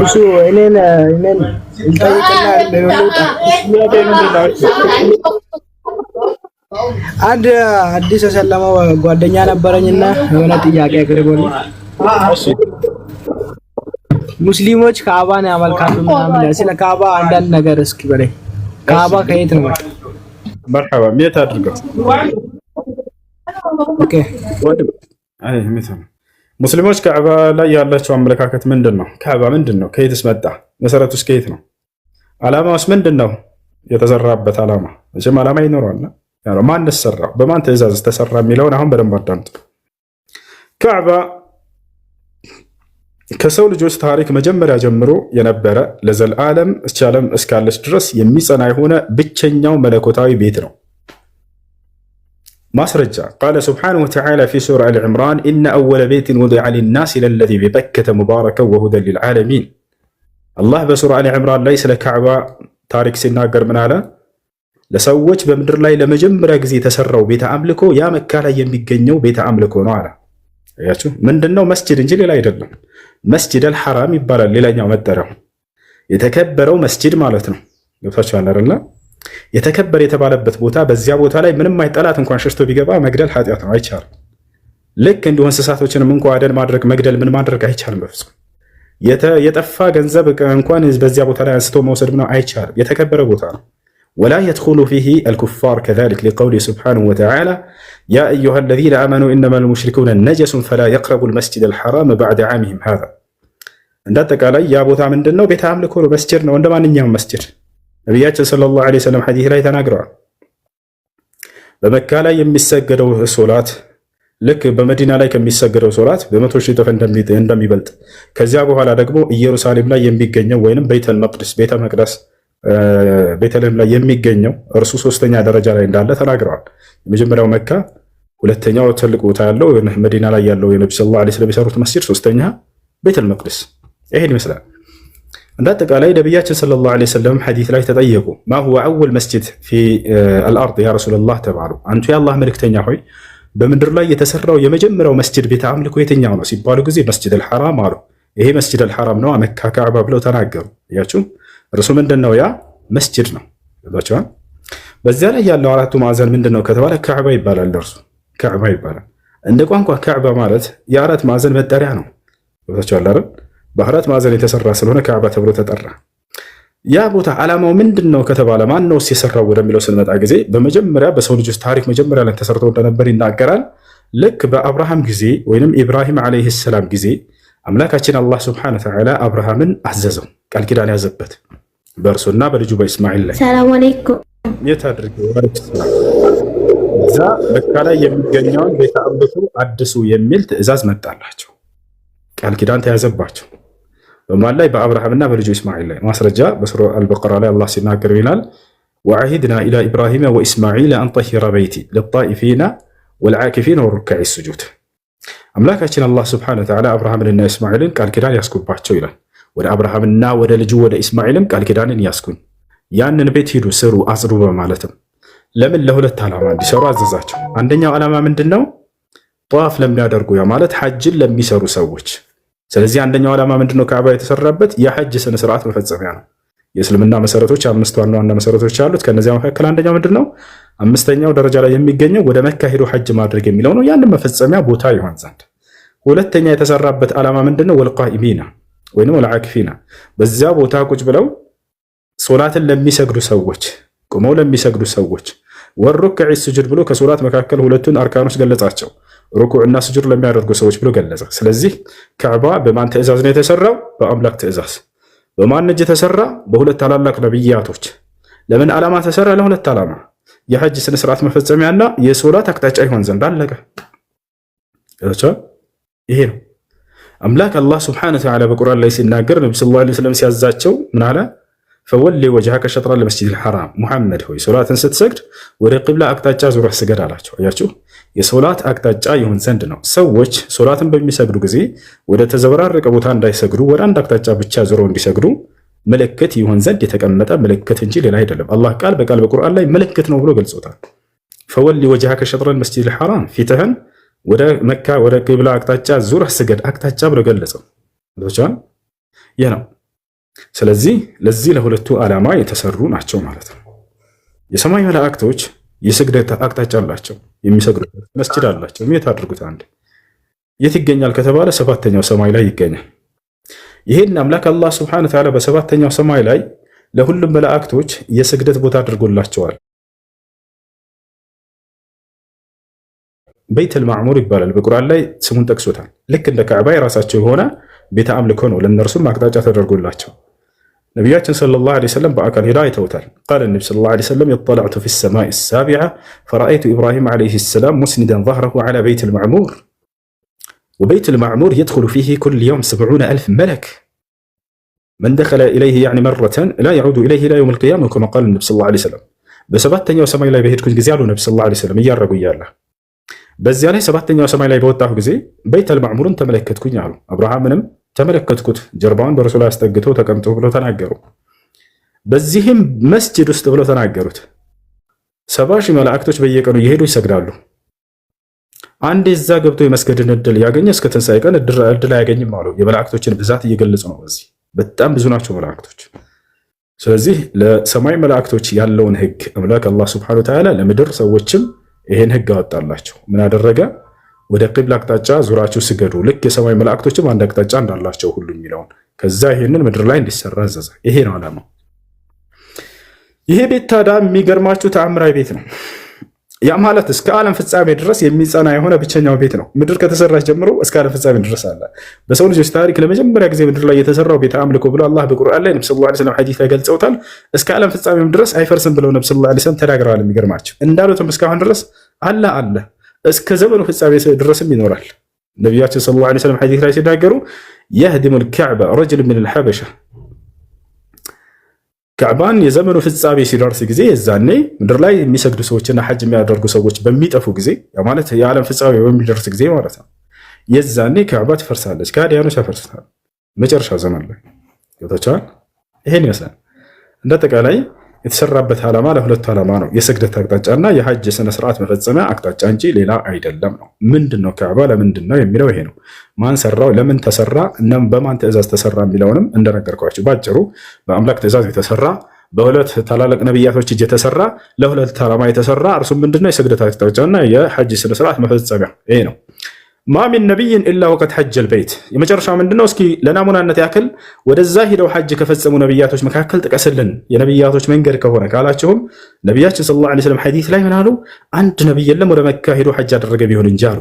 እሱ እኔን አንድ አዲስ የሰለመው ጓደኛ ነበረኝና የሆነ ጥያቄ አቅርቦልኝ ሙስሊሞች ካዕባን ያመልካሉ ምናምን፣ ስለ ካዕባ አንዳንድ ነገር እስኪ በለኝ። ካዕባ ከየት ነው? መርሐባ ሜት አድርገው። ኦኬ ሙስሊሞች ካዕባ ላይ ያላቸው አመለካከት ምንድን ነው? ካዕባ ምንድን ነው? ከየትስ መጣ? መሰረቱስ ከየት ነው? ዓላማውስ ምንድን ነው? የተሰራበት ዓላማ መቼም ዓላማ ይኖረዋል። ማን ሰራው? በማን ትእዛዝ ተሰራ የሚለውን አሁን በደንብ አዳምጡ። ካዕባ ከሰው ልጆች ታሪክ መጀመሪያ ጀምሮ የነበረ ለዘላለም እስከ ዓለም እስካለች ድረስ የሚጸና የሆነ ብቸኛው መለኮታዊ ቤት ነው። ማስረጃ ቃለ ስብሓነሁ ወተዓላ ፊ ሱራ አሊ ዕምራን ኢነ አወለ ቤትን ውዲዐ ሊናስ ለለዚ ቢበከተ ሙባረከን ወሁደን ሊልዓለሚን። አላህ በሱራ አሊ ዕምራን ላይ ስለ ካዕባ ታሪክ ሲናገር ምን አለ? ለሰዎች በምድር ላይ ለመጀመሪያ ጊዜ የተሰራው ቤተ አምልኮ ያ መካ ላይ የሚገኘው ቤተ አምልኮ ነው አለ። አያችሁ፣ ምንድነው? መስጅድ እንጂ ሌላ አይደለም። መስጅድ አልሐራም ይባላል ሌላኛው መጠሪያው። የተከበረው መስጅድ ማለት ነው። ገብታችኋል አይደል? የተከበረ የተባለበት ቦታ፣ በዚያ ቦታ ላይ ምንም ጠላት እንኳን ሸሽቶ ቢገባ መግደል ኃጢአት ነው፣ አይቻልም። ልክ እንዲሁ እንስሳቶችንም እንኳ አደን ማድረግ መግደል ምን ማድረግ አይቻልም በፍጹም። የጠፋ ገንዘብ እንኳን በዚያ ቦታ ላይ አንስቶ መውሰድ ነው አይቻልም። የተከበረ ቦታ ነው። ወላ የድኹሉ ፊሂ አልኩፋር ከዛሊክ ሊቀውሊሂ ሱብሓነሁ ወተዓላ ያ አዩሃ አለዚነ አመኑ ኢነመል ሙሽሪኩነ ነጀሱን ፈላ የቅረቡ አልመስጂደል ሐራም በዕደ ዓሚሂም ሃዛ። እንዳጠቃላይ ያ ቦታ ምንድን ነው? ቤተ አምልኮ ነው፣ መስጅድ ነው፣ እንደ ማንኛውም መስጅድ። ነቢያችን ሰለላሁ ዐለይሂ ወሰለም ሐዲስ ላይ ተናግረዋል። በመካ ላይ የሚሰገደው ሶላት ልክ በመዲና ላይ ከሚሰገደው ሶላት በመቶ ሺህ እጥፍ እንደሚበልጥ፣ ከዚያ በኋላ ደግሞ ኢየሩሳሌም ላይ የሚገኘው ወይንም ቤተል መቅደስ ቤተ መቅደስ ቤተልሔም ላይ የሚገኘው እርሱ ሶስተኛ ደረጃ ላይ እንዳለ ተናግረዋል። የመጀመሪያው መካ፣ ሁለተኛው ትልቅ ቦታ ያለው መዲና ላይ ያለው የነቢ ሰለላሁ ዐለይሂ ወሰለም የሰሩት መስጂድ፣ ሶስተኛ ቤተል መቅደስ። ይሄን ይመስላል። እንደ አጠቃላይ ነቢያችን ሰለላሁ ዐለይሂ ወሰለም ሐዲስ ላይ ተጠየቁ፣ ማ ሁወ አወል መስጂድ ፊ አልአርድ ያ ረሱለላህ ተባሉ። አንቱ የአላህ መልእክተኛ ሆይ በምድር ላይ የተሰራው የመጀመሪያው መስጂድ ቤተ አምልኮ የትኛው ነው ሲባሉ ጊዜ መስጂድ አልሐራም አሉ። ይሄ መስጂድ አልሐራም ነው መካ ካዕባ ብለው ተናገሩ። ያችሁ እርሱ ምንድን ነው? ያ መስጂድ ነው። በዚያ ላይ ያለው አራቱ ማዕዘን ምንድን ነው ከተባለ ካዕባ ይባላል። እርሱ ካዕባ ይባላል። እንደ ቋንቋ ካዕባ ማለት የአራት ማዕዘን መጠሪያ ነው። ቦታቸው አለ አይደል? በአራት ማዕዘን የተሰራ ስለሆነ ካዕባ ተብሎ ተጠራ። ያ ቦታ ዓላማው ምንድን ነው ከተባለ ማን ነው የሰራው ወደሚለው ስንመጣ ጊዜ በመጀመሪያ በሰው ልጆች ታሪክ መጀመሪያ ላይ ተሰርቶ እንደነበር ይናገራል። ልክ በአብርሃም ጊዜ ወይንም ኢብራሂም ዓለይሂ ሰላም ጊዜ አምላካችን አላህ ሱብሓነሁ ወተዓላ አብርሃምን አዘዘው፣ ቃል ኪዳን ያዘበት በእርሱና በልጁ በኢስማኤል ላይ። ሰላም አለይኩም የት አድርገው እዛ መካ ላይ የሚገኘውን ቤተ አምልኮ አድሱ የሚል ትእዛዝ መጣላቸው፣ ቃል ኪዳን ተያዘባቸው። በማን ላይ? በአብርሃምና በልጁ ኢስማኤል ላይ። ማስረጃ በሱራ አልበቀራ ላይ አላህ ሲናገር ይላል ወዐሂድና ኢላ ኢብራሂም ወኢስማዒል አን ጠሂረ በይቲ ሊጣኢፊና ወልዓኪፊነ ወሩካዕ ሱጁድ። አምላካችን አላህ ሱብሓነሁ ወተዓላ አብርሃምንና ኢስማኤልን ቃል ኪዳን ያስኩባቸው ይላል። ወደ አብርሃምና ወደ ልጁ ወደ ኢስማኤልም ቃል ኪዳንን ያስኩኝ፣ ያንን ቤት ሂዱ ስሩ አጽዱ በማለትም ለምን? ለሁለት ዓላማ እንዲሰሩ አዘዛቸው። አንደኛው ዓላማ ምንድን ነው? ጠዋፍ ለሚያደርጉ ያ ማለት ሐጅን ለሚሰሩ ሰዎች። ስለዚህ አንደኛው ዓላማ ምንድን ነው? ካዕባ የተሰራበት የሐጅ ስነ ስርዓት መፈጸሚያ ነው። የእስልምና መሰረቶች 5 ዋና ዋና መሰረቶች አሉት። ከነዚያ መካከል አንደኛው ምንድን ነው? 5ኛው ደረጃ ላይ የሚገኘው ወደ መካ ሄዶ ሐጅ ማድረግ የሚለው ነው። ያንን መፈጸሚያ ቦታ ይሆን ዘንድ። ሁለተኛ የተሰራበት ዓላማ ምንድን ነው? ወልቃኢሚና ወይም ወልዓኪፊና በዚያ ቦታ ቁጭ ብለው ሶላትን ለሚሰግዱ ሰዎች፣ ቁመው ለሚሰግዱ ሰዎች ወሩክዕ ስጁድ ብሎ ከሶላት መካከል ሁለቱን አርካኖች ገለጻቸው። ሩኩዕና ስጁድ ለሚያደርጉ ሰዎች ብሎ ገለጸ። ስለዚህ ካዕባ በማን ትእዛዝ ነው የተሰራው? በአምላክ ትእዛዝ። በማን እጅ ተሰራ? በሁለት ታላላቅ ነብያቶች። ለምን ዓላማ ተሰራ? ለሁለት ዓላማ፣ የሐጅ ስነ ስርዓት መፈጸሚያና የሶላት አቅጣጫ ይሆን ዘንድ። አለቀ። ይሄ ነው አምላክ አላህ ሱብሓነሁ ወተዓላ በቁርአን ላይ ሲናገር ነብዩ ሰለላሁ ዐለይሂ ወሰለም ሲያዛቸው ምን አለ? ፈወሊ ወጅሀከ ሸጥረ ለመስጂዲል ሐራም፣ ሙሐመድ ሆይ ሶላትን ስትሰግድ ወደ ቂብላ አቅጣጫ ዙረህ ስገድ አላቸው። አያችሁ፣ የሶላት አቅጣጫ ይሆን ዘንድ ነው። ሰዎች ሶላትን በሚሰግዱ ጊዜ ወደ ተዘበራረቀ ቦታ እንዳይሰግዱ ወደ አንድ አቅጣጫ ብቻ ዙረው እንዲሰግዱ ምልክት ይሆን ዘንድ የተቀመጠ ምልክት እንጂ ሌላ አይደለም። አላህ ቃል በቃል በቁርአን ላይ ምልክት ነው ብሎ ገልጾታል። ፈወሊ ወጅሀከ ሸጥረ ለመስጂዲል ሐራም፣ ፊትህን ወደ መካ ወደ ቂብላ አቅጣጫ ዙረህ ስገድ አቅጣጫ ብሎ ገለጸው። ይህ ነው። ስለዚህ ለዚህ ለሁለቱ ዓላማ የተሰሩ ናቸው ማለት ነው። የሰማይ መላእክቶች የስግደት አቅጣጫ አላቸው፣ የሚሰግዱበት መስጂድ አላቸው። የት አድርጉት? አንድ የት ይገኛል ከተባለ 7ኛው ሰማይ ላይ ይገኛል። ይሄን አምላክ አላህ ሱብሓነሁ ወተዓላ በ7ኛው ሰማይ ላይ ለሁሉም መላእክቶች የስግደት ቦታ አድርጎላቸዋል። ቤተል ማዕሙር ይባላል። በቁርአን ላይ ስሙን ጠቅሶታል። ልክ እንደ ካዕባ የራሳቸው የሆነ ቤተ አምልኮ ነው። ለእነርሱም አቅጣጫ ተደርጎላቸው ነቢያችን ሰለላሁ ዐለይሂ ወሰለም በአካል ሄዳ አይተውታል። ቃለ ነቢ ሰለላሁ ዐለይሂ ወሰለም ኢጠለዕቱ ፊ ሰማኢ ሳቢዓ ፈረአይቱ ኢብራሂም ዐለይሂ ሰላም ሙስኒደን ظهره ዐላ ቤይቲል ማዕሙር ወቤይቱል ማዕሙር የድኹሉ ፊህ ኩለ የውም 70,000 መለክ መን ደኸለ ኢለይህ ያዕኒ መረተን ላ የዑዱ ኢለይህ ኢላ የውሚል ቂያማ ከማ ቃለ ነቢ ሰለላሁ ዐለይሂ ወሰለም። በሰባተኛው ሰማይ ላይ በሄድኩኝ ጊዜ አሉ ነቢ ሰለላሁ ዐለይሂ ወሰለም እያረጉ እያለ በዚያ ላይ 7ኛው ሰማይ ላይ በወጣሁ ጊዜ ቤተል ማዕሙርን ተመለከትኩኝ አሉ። አብርሃምንም ተመለከትኩት ጀርባውን በእርሱ ላይ አስጠግተው ተቀምጦ ብለው ተናገሩ። በዚህም መስጂድ ውስጥ ብለው ተናገሩት 70,000 መላእክቶች በየቀኑ እየሄዱ ይሰግዳሉ። አንድ እዛ ገብቶ የመስገድን እድል ያገኘ እስከ ትንሣኤ ቀን እድል አያገኝም አሉ። የመላእክቶችን ብዛት እየገለጹ ነው። በዚህ በጣም ብዙ ናቸው መላእክቶች። ስለዚህ ለሰማይ መላእክቶች ያለውን ህግ አምላክ አላህ ሱብሓነሁ ወተዓላ ለምድር ሰዎችም ይሄን ህግ አወጣላቸው። ምን አደረገ? ወደ ቂብላ አቅጣጫ ዙራችሁ ስገዱ፣ ልክ የሰማይ መላእክቶችም አንድ አቅጣጫ እንዳላቸው ሁሉ የሚለውን ከዛ ይሄንን ምድር ላይ እንዲሰራ አዘዘ። ይሄ ነው ዓላማው። ይሄ ቤት ታዲያ የሚገርማችሁ ተአምራዊ ቤት ነው። ያ ማለት እስከ ዓለም ፍጻሜ ድረስ የሚጸና የሆነ ብቸኛው ቤት ነው። ምድር ከተሰራች ጀምሮ እስከ ዓለም ፍጻሜ ድረስ አለ። በሰው ልጆች ታሪክ ለመጀመሪያ ጊዜ ምድር ላይ የተሰራው ቤተ አምልኮ ብሎ አላህ በቁርአን ላይ ነብዩ ሰለላሁ ዐለይሂ ወሰለም ሐዲስ ላይ ገልጸውታል። እስከ ዓለም ፍጻሜም ድረስ አይፈርስም ብለው ነብዩ ሰለላሁ ዐለይሂ ወሰለም ተናግረዋል። የሚገርማቸው እንዳሉትም እስካሁን ድረስ አለ እስከ ዘመኑ ፍጻሜ ድረስም ይኖራል። ነቢያችን ሰለላሁ ዐለይሂ ወሰለም ሐዲስ ላይ ሲናገሩ የህዲሙል ከዕባ ረጁል ሚነል ሐበሻ፣ ካዕባን የዘመኑ ፍጻሜ ሲደርስ ጊዜ የዛኔ ምድር ላይ የሚሰግዱ ሰዎችና ሐጅ የሚያደርጉ ሰዎች በሚጠፉ ጊዜ ማለት የዓለም ፍጻሜ በሚደርስ ጊዜ ማለት ነው። የዛኔ ካዕባ ትፈርሳለች፣ ከሃዲያኖች ያፈርሱታል። መጨረሻ ዘመን ላይ ገብታችኋል። ይሄን ይመስላል። እንደጠቃላይ የተሰራበት ዓላማ ለሁለቱ ዓላማ ነው። የስግደት አቅጣጫና የሐጅ ስነ ስርዓት መፈጸሚያ አቅጣጫ እንጂ ሌላ አይደለም ነው። ምንድን ነው ካዕባ ለምንድን ነው የሚለው ይሄ ነው። ማን ሰራው፣ ለምን ተሰራ፣ እናም በማን ትእዛዝ ተሰራ የሚለውንም እንደነገርኳቸው ባጭሩ በአምላክ ትእዛዝ የተሰራ በሁለት ታላላቅ ነቢያቶች እጅ የተሰራ ለሁለት ዓላማ የተሰራ እርሱም ምንድነው? የስግደት አቅጣጫና የሐጅ ስነ ስርዓት መፈጸሚያ ይሄ ነው። ማ ሚን ነቢይን ኢላ ወቀድ ሐጀል በይት። የመጨረሻ ምንድነው? እስኪ ለናሙናነት ያክል ወደዛ ሂደው ሐጅ ከፈጸሙ ነቢያቶች መካከል ጥቀስልን የነቢያቶች መንገድ ከሆነ ካላቸውም ነቢያችን ሰለላሁ ዐለይሂ ወሰለም ሐዲስ ላይ ምን አሉ? አንድ ነቢይ የለም ወደ መካ ሄዶ ሐጅ አደረገ ቢሆን እንጂ አሉ።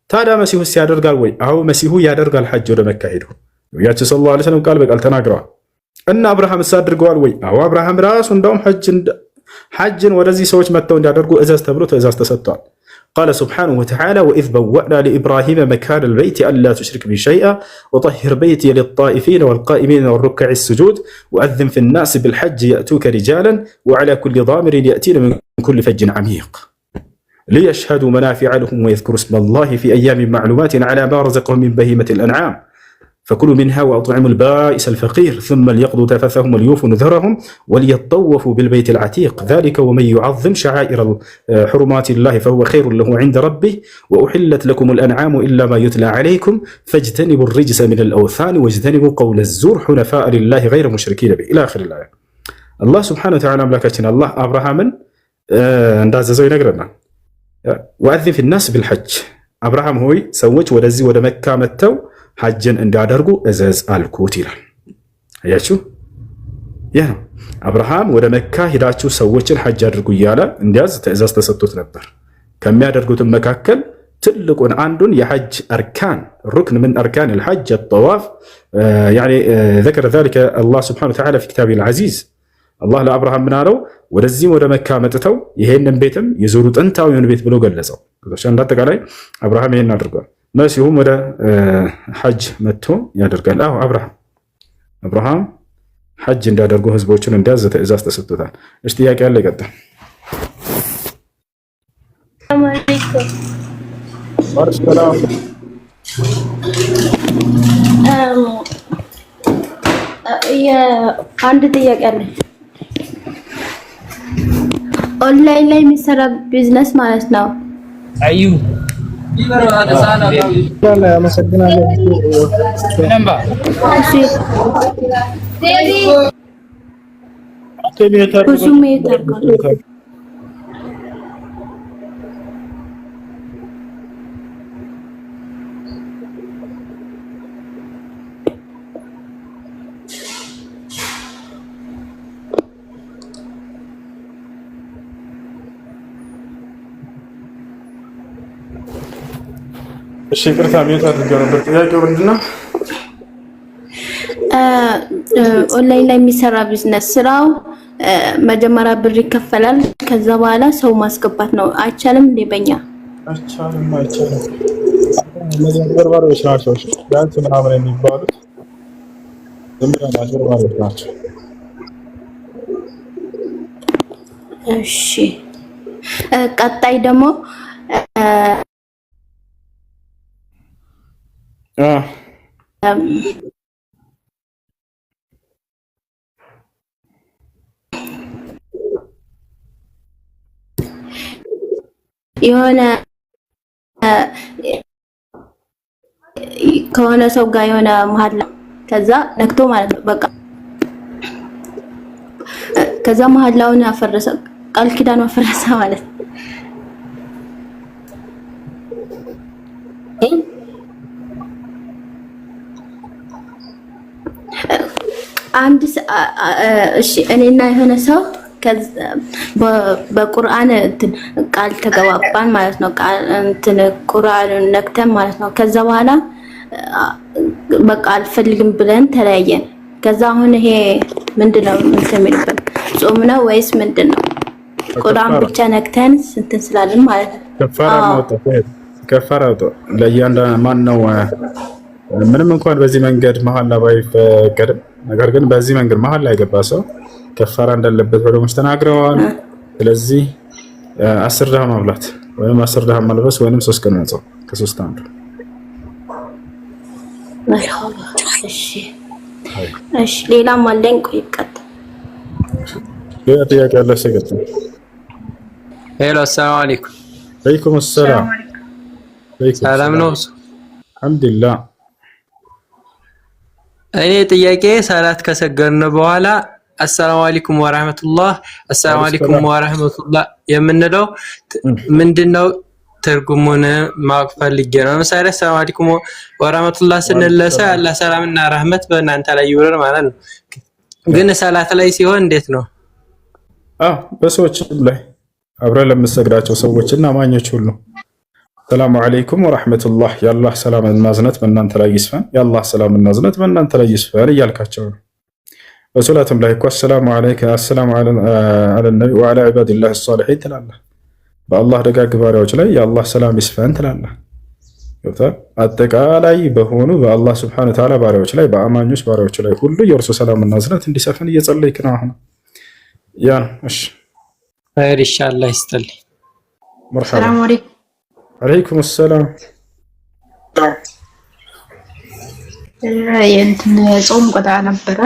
ታዲያ መሲሁስ ያደርጋል ወይ? አዎ መሲሁ ያደርጋል ሐጅ ወደ መካ ሄዶ። ነቢያችን ሰለላሁ ዐለይሂ ወሰለም ቃል በቃል ተናግረዋል። እና አብርሃምስ አድርገዋል ወይ? አዎ አብርሃም ራሱ እንደውም ሐጅን ወደዚህ ሰዎች መጥተው እንዲያደርጉ እዘዝ ተብሎ ትእዛዝ ተሰጥቷል። ቃለ ሱብሓነሁ ወተዓላ ወኢዝ በወእና ለኢብራሂመ መካነ ልበይት አላ ቱሽሪክ ቢ ሸይአ ወጠሂር በይትየ ሊጣኢፊነ ወልቃኢሚነ ወሩከዕ ስጁድ ወአዝን ፊ ናስ ብልሐጅ የእቱከ ሪጃላን ወዐላ ኩሊ ዳሚሪን የእቲነ ምን ኩሊ ፈጅን ዐሚቅ ሊየሽሀዱ መናፊዐ ለሁም ወየዝኩሩ ስመላሂ ፊ አያሚን ማዕሉማትን ዐላ ማ ረዘቀሁም ሚን በሂመቲል አንዓም فكلوا منها وأطعموا البائس الفقير ثم ليقضوا تفثهم وليوفوا نذرهم وليطوفوا بالبيت العتيق ذلك ومن يعظم شعائر حرمات الله فهو خير له عند ربه وأحلت لكم الأنعام إلا ما يتلى عليكم فاجتنبوا الرجس من الأوثان واجتنبوا قول الزور حنفاء لله غير مشركين به إلى آخر الآية. الله سبحانه وتعالى أملاكتنا الله أبراهام እንዳዘዘው ይነግረናል። وأذن في الناس بالحج أبراهام هوي سوت ودزي ወደ መካ መተው ሐጅን እንዳደርጉ እዘዝ አልኩት ይላል። አያችሁ ይህ ነው አብርሃም ወደ መካ ሄዳችሁ ሰዎችን ሐጅ አድርጉ እያለ እንዲያዝ ትእዛዝ ተሰጥቶት ነበር። ከሚያደርጉትም መካከል ትልቁን አንዱን የሐጅ አርካን ሩክን ምን አርካን الحج الطواف يعني ذكر ذلك الله سبحانه وتعالى في كتابه العزيز الله ለአብርሃም ምን አለው? ወደዚህም ወደ መካ መጥተው ይሄንን ቤትም የዞሩ ጥንታዊውን ቤት ብሎ ገለጸው። እንዳጠቃላይ አብርሃም ይሄን አድርጓል። መሲሁም ወደ ሐጅ መጥቶ ያደርጋል። አዎ አብርሃም ሐጅ እንዲያደርጉ ህዝቦችን እንዲያዝ ትእዛዝ ተሰጥቶታል። እሺ ጥያቄ አለ? ይቀጥል። አንድ ጥያቄ አለ። ኦንላይን ላይ የሚሰራ ቢዝነስ ማለት ነው። አዩ እሺ ይቅርታ ሚዩት አድርገው ነበር። ጥያቄው ምንድነው? ኦንላይን ላይ የሚሰራ ቢዝነስ ስራው መጀመሪያ ብር ይከፈላል፣ ከዛ በኋላ ሰው ማስገባት ነው። አይቻልም እንዴ? በእኛ አይቻልም። እነዚህ አጭበርባሪዎች ናቸው። ዳንስ ምናምን የሚባሉት ዝም ብለው አጭበርባሪዎች ናቸው። እሺ ቀጣይ ደግሞ የሆነ ከሆነ ሰው ጋር የሆነ መሐላ ከዛ ነክቶ ማለት ነው። በቃ ከዛ መሐላውን አፈረሰ፣ ቃል ኪዳኑ አፈረሰ ማለት ነው። አንድ እሺ እኔና የሆነ ሰው በቁርአን ቃል ተገባባን ማለት ነው። ቃል ቁርአንን ነክተን ማለት ነው። ከዛ በኋላ በቃ አልፈልግም ብለን ተለያየን። ከዛ አሁን ይሄ ምንድነው የሚልበት ጾም ነው ወይስ ምንድነው? ቁርአን ብቻ ነክተን እንትን ስላልን ማለት ነው። ከፋራ ወጣ ለእያንዳንዱ ማን ነው? ምንም እንኳን በዚህ መንገድ መሐላ ባይፈቀድም ነገር ግን በዚህ መንገድ መሐላ የገባ ሰው ከፋራ እንዳለበት ዑለሞች ተናግረዋል። ስለዚህ 10 ድሃ ማብላት ወይም 10 ድሃ ማልበስ ወይም 3 ቀን መጾም ከሶስት አንዱ። እሺ ሌላም አለኝ። ቆይ ቀጥ ሌላ ጥያቄ አለ? ሰገጥ ሄሎ፣ አሰላሙ አለይኩም። ወአለይኩም ሰላም። ሰላም ነው? አልሐምዱሊላህ። እኔ ጥያቄ ሰላት ከሰገድን በኋላ አሰላሙ አለይኩም ወራህመቱላህ አሰላሙ አለይኩም ወራህመቱላህ የምንለው ምንድነው? ትርጉሙን ማወቅ ፈልጌ ነው። ለምሳሌ ሰላም አለይኩም ወራህመቱላህ ስንለሰ አላህ ሰላምና ረህመት በእናንተ ላይ ይውረድ ማለት ነው። ግን ሰላት ላይ ሲሆን እንዴት ነው? በሰዎች ላይ አብረን ለምንሰግዳቸው ሰዎችና አማኞች ሁሉ ሰላም አለይኩም ወራህመቱላህ የአላህ ሰላምና እዝነት በእናንተ ላይ ይስፈን፣ የአላህ ሰላምና እዝነት በእናንተ ላይ ይስፈን እያልካቸው ነው። በሶላትም ላይ እኮ አሰላሙ አለይከ አሰላሙ አለ ነቢ ወዐላ ዒባዲላህ ሷሊሒን ትላለህ። በአላህ ደጋግ ባሪያዎች ላይ የአላህ ሰላም ይስፈን ትላለህ። አጠቃላይ በሆኑ በአላህ ስብሐነ ወተዓላ ባሪያዎች ላይ በአማኞች ባሪያዎች ላይ ሁሉ የእርሱ ሰላምና እዝነት እንዲሰፍን እየጸለይክ ነው። አሁን ያ ነው። እሺ ኸይር ኢንሻአላህ ይስጥልኝ። መርሐባ አለይኩም ሰላም። የእንትን ጾም ቆጣ ነበረ።